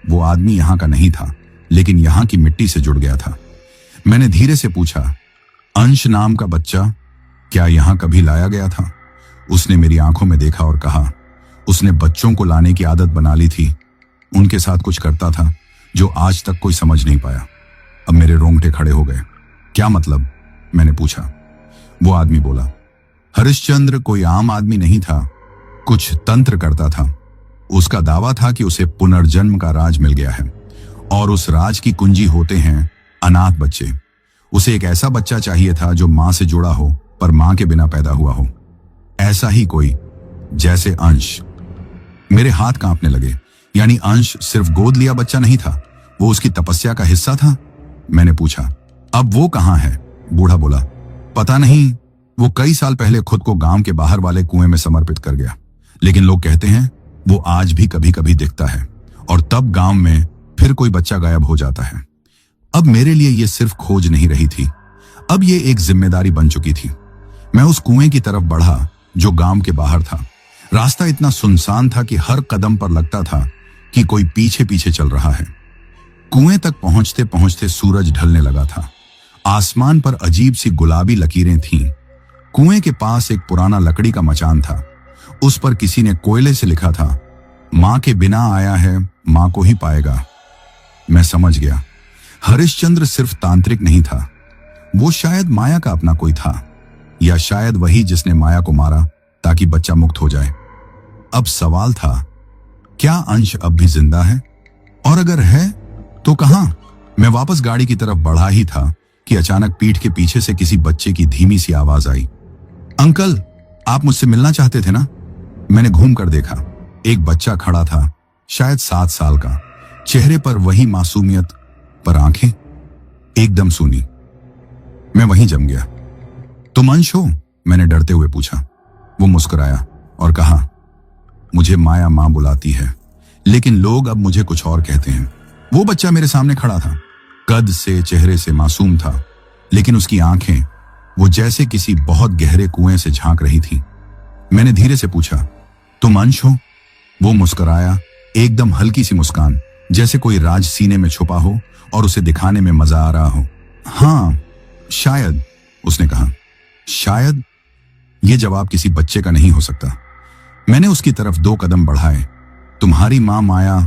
वो आदमी यहां का नहीं था, लेकिन यहां की मिट्टी से जुड़ गया था। मैंने धीरे से पूछा, अंश नाम का बच्चा क्या यहां कभी लाया गया था? उसने मेरी आंखों में देखा और कहा, उसने बच्चों को लाने की आदत बना ली थी। उनके साथ कुछ करता था जो आज तक कोई समझ नहीं पाया। अब मेरे रोंगटे खड़े हो गए। क्या मतलब? मैंने पूछा। वो आदमी बोला, हरिश्चंद्र कोई आम आदमी नहीं था, कुछ तंत्र करता था। उसका दावा था कि उसे पुनर्जन्म का राज मिल गया है और उस राज की कुंजी होते हैं अनाथ बच्चे। उसे एक ऐसा बच्चा चाहिए था जो मां से जुड़ा हो पर मां के बिना पैदा हुआ हो। ऐसा ही कोई, जैसे अंश। मेरे हाथ कांपने लगे। यानी अंश सिर्फ गोद लिया बच्चा नहीं था, वो उसकी तपस्या का हिस्सा था। मैंने पूछा, अब वो कहां है? बूढ़ा बोला, पता नहीं। वो कई साल पहले खुद को गांव के बाहर वाले कुएं में समर्पित कर गया, लेकिन लोग कहते हैं वो आज भी कभी कभी दिखता है और तब गांव में फिर कोई बच्चा गायब हो जाता है। अब मेरे लिए ये सिर्फ खोज नहीं रही थी, अब ये एक जिम्मेदारी बन चुकी थी। मैं उस कुएं की तरफ बढ़ा जो गांव के बाहर था। रास्ता इतना सुनसान था कि हर कदम पर लगता था कि कोई पीछे पीछे चल रहा है। कुएं तक पहुंचते पहुंचते सूरज ढलने लगा था। आसमान पर अजीब सी गुलाबी लकीरें थीं। कुएं के पास एक पुराना लकड़ी का मचान था। उस पर किसी ने कोयले से लिखा था, मां के बिना आया है, मां को ही पाएगा। मैं समझ गया, हरिश्चंद्र सिर्फ तांत्रिक नहीं था, वो शायद माया का अपना कोई था, या शायद वही जिसने माया को मारा ताकि बच्चा मुक्त हो जाए। अब सवाल था, क्या अंश अब भी जिंदा है? और अगर है तो कहां? मैं वापस गाड़ी की तरफ बढ़ा ही था कि अचानक पीठ के पीछे से किसी बच्चे की धीमी सी आवाज आई, अंकल, आप मुझसे मिलना चाहते थे ना? मैंने घूम कर देखा। एक बच्चा खड़ा था, शायद 7 साल का। चेहरे पर वही मासूमियत, पर आंखें एकदम सूनी। मैं वहीं जम गया। तुम अंश हो? मैंने डरते हुए पूछा। वो मुस्कुराया और कहा, मुझे माया मां बुलाती है, लेकिन लोग अब मुझे कुछ और कहते हैं। वो बच्चा मेरे सामने खड़ा था। कद से, चेहरे से मासूम था, लेकिन उसकी आंखें वो जैसे किसी बहुत गहरे कुएं से झांक रही थी। मैंने धीरे से पूछा, तुम अंश हो? वो मुस्कुराया, एकदम हल्की सी मुस्कान, जैसे कोई राज सीने में छुपा हो और उसे दिखाने में मजा आ रहा हो। हाँ, शायद, उसने कहा। शायद? यह जवाब किसी बच्चे का नहीं हो सकता। मैंने उसकी तरफ 2 कदम बढ़ाए। तुम्हारी मां माया,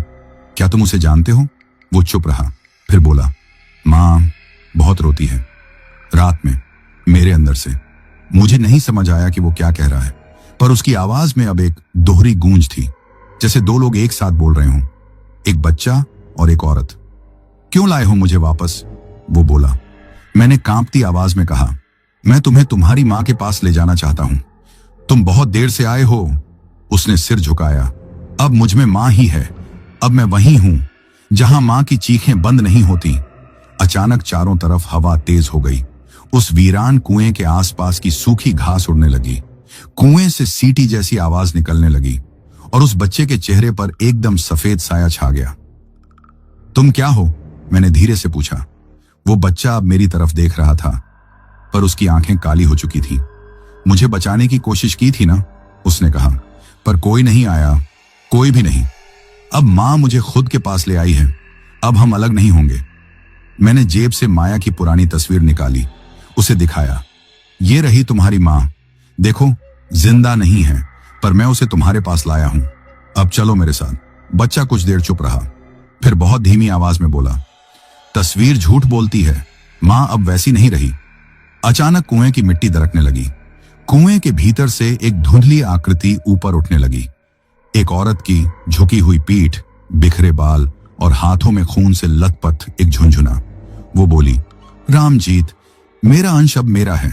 क्या तुम उसे जानते हो? वो चुप रहा, फिर बोला, मां बहुत रोती है, रात में, मेरे अंदर से। मुझे नहीं समझ आया कि वो क्या कह रहा है, पर उसकी आवाज में अब एक दोहरी गूंज थी, जैसे 2 लोग एक साथ बोल रहे हों, एक बच्चा और एक औरत। क्यों लाए हो मुझे वापस? वो बोला। मैंने कांपती आवाज में कहा, मैं तुम्हें तुम्हारी मां के पास ले जाना चाहता हूं। तुम बहुत देर से आए हो। उसने सिर झुकाया। अब मुझ में मां ही है। अब मैं वहीं हूं जहां मां की चीखें बंद नहीं होती। अचानक चारों तरफ हवा तेज हो गई। उस वीरान कुएं के आसपास की सूखी घास उड़ने लगी। कुएं से सीटी जैसी आवाज निकलने लगी और उस बच्चे के चेहरे पर एकदम सफेद साया छा गया। तुम क्या हो? मैंने धीरे से पूछा। वो बच्चा अब मेरी तरफ देख रहा था, पर उसकी आंखें काली हो चुकी थी। मुझे बचाने की कोशिश की थी ना, उसने कहा, पर कोई नहीं आया, कोई भी नहीं। अब मां मुझे खुद के पास ले आई है, अब हम अलग नहीं होंगे। मैंने जेब से माया की पुरानी तस्वीर निकाली, उसे दिखाया। ये रही तुम्हारी मां, देखो जिंदा नहीं है, पर मैं उसे तुम्हारे पास लाया हूं। अब चलो मेरे साथ। बच्चा कुछ देर चुप रहा, फिर बहुत धीमी आवाज में बोला, तस्वीर झूठ बोलती है, मां अब वैसी नहीं रही। अचानक कुएं की मिट्टी दरकने लगी। कुएं के भीतर से एक धुंधली आकृति ऊपर उठने लगी। एक औरत की झुकी हुई पीठ, बिखरे बाल और हाथों में खून से लथपथ एक झुंझुना। वो बोली, रामजीत, मेरा अंश अब मेरा है,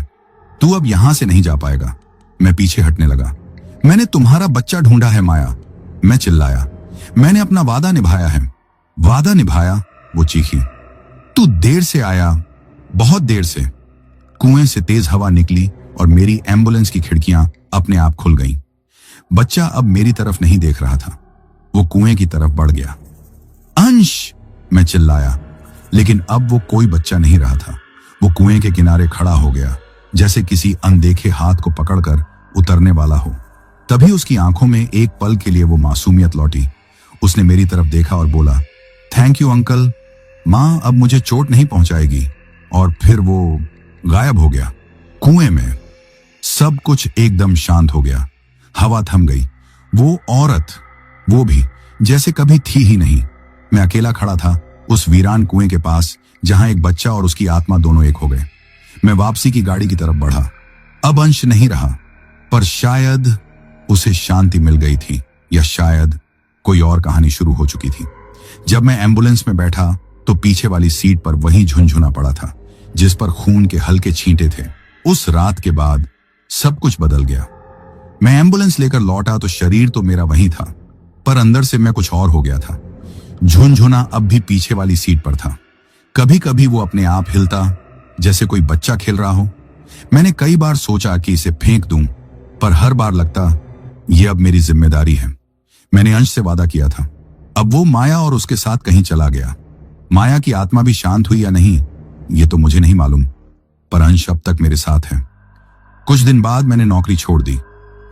तू अब यहां से नहीं जा पाएगा। मैं पीछे हटने लगा। मैंने तुम्हारा बच्चा ढूंढा है माया, मैं चिल्लाया। मैंने अपना वादा निभाया है। वादा निभाया? वो चीखी। तू देर से आया, बहुत देर से। कुएं से तेज हवा निकली और मेरी एम्बुलेंस की खिड़कियां अपने आप खुल गईं। बच्चा अब मेरी तरफ नहीं देख रहा था, वो कुएं की तरफ बढ़ गया। अंश, मैं चिल्लाया, लेकिन अब वो कोई बच्चा नहीं रहा था। वो कुएं के किनारे खड़ा हो गया, जैसे किसी अनदेखे हाथ को पकड़कर उतरने वाला हो। तभी उसकी आंखों में एक पल के लिए वो मासूमियत लौटी। उसने मेरी तरफ देखा और बोला, थैंक यू अंकल, मां अब मुझे चोट नहीं पहुंचाएगी। और फिर वो गायब हो गया। कुएं में सब कुछ एकदम शांत हो गया। हवा थम गई। वो औरत, वो भी जैसे कभी थी ही नहीं। मैं अकेला खड़ा था उस वीरान कुएं के पास, जहां एक बच्चा और उसकी आत्मा दोनों एक हो गए। मैं वापसी की गाड़ी की तरफ बढ़ा। अब अंश नहीं रहा, पर शायद उसे शांति मिल गई थी, या शायद कोई और कहानी शुरू हो चुकी थी। जब मैं एम्बुलेंस में बैठा तो पीछे वाली सीट पर वही झुनझुना पड़ा था, जिस पर खून के हल्के छींटे थे। उस रात के बाद सब कुछ बदल गया। मैं एम्बुलेंस लेकर लौटा तो शरीर तो मेरा वही था, पर अंदर से मैं कुछ और हो गया था। झुनझुना अब भी पीछे वाली सीट पर था। कभी कभी वो अपने आप हिलता, जैसे कोई बच्चा खेल रहा हो। मैंने कई बार सोचा कि इसे फेंक दूं, पर हर बार लगता यह अब मेरी जिम्मेदारी है। मैंने अंश से वादा किया था। अब वो माया और उसके साथ कहीं चला गया। माया की आत्मा भी शांत हुई या नहीं, ये तो मुझे नहीं मालूम, पर अंश अब तक मेरे साथ है। कुछ दिन बाद मैंने नौकरी छोड़ दी।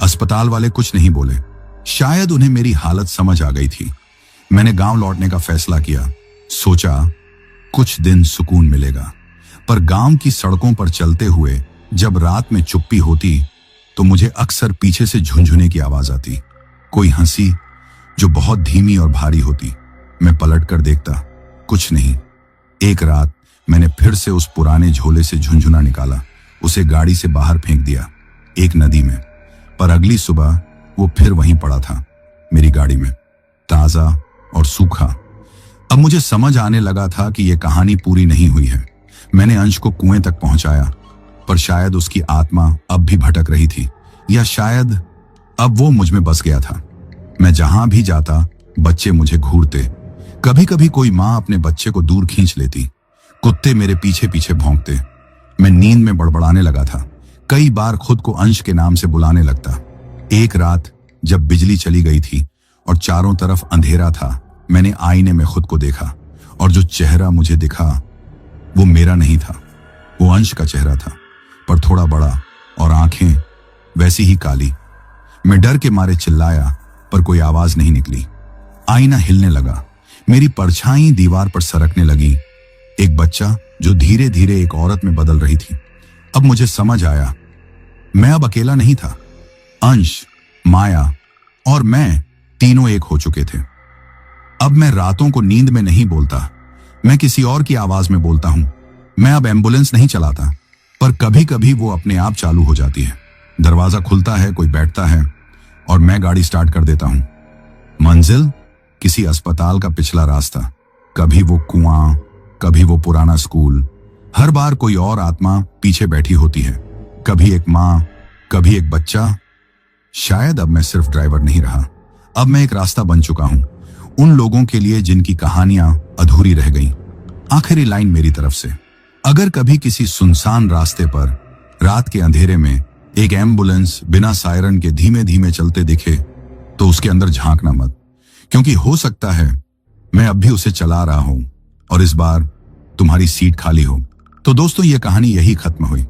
अस्पताल वाले कुछ नहीं बोले, शायद उन्हें मेरी हालत समझ आ गई थी। मैंने गांव लौटने का फैसला किया। सोचा कुछ दिन सुकून मिलेगा, पर गांव की सड़कों पर चलते हुए जब रात में चुप्पी होती तो मुझे अक्सर पीछे से झुनझुने की आवाज आती, कोई हंसी जो बहुत धीमी और भारी होती। मैं पलट कर देखता, कुछ नहीं। एक रात मैंने फिर से उस पुराने झोले से झुनझुना निकाला, उसे गाड़ी से बाहर फेंक दिया, एक नदी में। पर अगली सुबह वो फिर वहीं पड़ा था, मेरी गाड़ी में, ताजा और सूखा। अब मुझे समझ आने लगा था कि यह कहानी पूरी नहीं हुई है। मैंने अंश को कुएं तक पहुंचाया, पर शायद उसकी आत्मा अब भी भटक रही थी, या शायद अब वो मुझ में बस गया था। मैं जहां भी जाता बच्चे मुझे घूरते। कभी कभी कोई मां अपने बच्चे को दूर खींच लेती। कुत्ते मेरे पीछे पीछे भौंकते। मैं नींद में बड़बड़ाने लगा था। कई बार खुद को अंश के नाम से बुलाने लगता। एक रात जब बिजली चली गई थी और चारों तरफ अंधेरा था, मैंने आईने में खुद को देखा, और जो चेहरा मुझे दिखा वो मेरा नहीं था, वो अंश का चेहरा था, पर थोड़ा बड़ा, और आंखें वैसी ही काली। मैं डर के मारे चिल्लाया, पर कोई आवाज नहीं निकली। आईना हिलने लगा, मेरी परछाई दीवार पर सरकने लगी। एक बच्चा जो धीरे धीरे एक औरत में बदल रही थी। अब मुझे समझ आया, मैं अब अकेला नहीं था। अंश, माया और मैं तीनों एक हो चुके थे। अब मैं रातों को नींद में नहीं बोलता, मैं किसी और की आवाज में बोलता हूं। मैं अब एम्बुलेंस नहीं चलाता, पर कभी कभी वो अपने आप चालू हो जाती है। दरवाजा खुलता है, कोई बैठता है और मैं गाड़ी स्टार्ट कर देता हूं। मंजिल किसी अस्पताल का पिछला रास्ता, कभी वो कुआं, कभी वो पुराना स्कूल। हर बार कोई और आत्मा पीछे बैठी होती है, कभी एक मां, कभी एक बच्चा। शायद अब मैं सिर्फ ड्राइवर नहीं रहा, अब मैं एक रास्ता बन चुका हूं उन लोगों के लिए जिनकी कहानियां अधूरी रह गईं। आखिरी लाइन मेरी तरफ से, अगर कभी किसी सुनसान रास्ते पर रात के अंधेरे में एक एम्बुलेंस बिना सायरन के धीमे धीमे चलते दिखे तो उसके अंदर झांकना मत, क्योंकि हो सकता है मैं अब भी उसे चला रहा हूं और इस बार तुम्हारी सीट खाली हो। तो दोस्तों, ये कहानी यही खत्म हुई।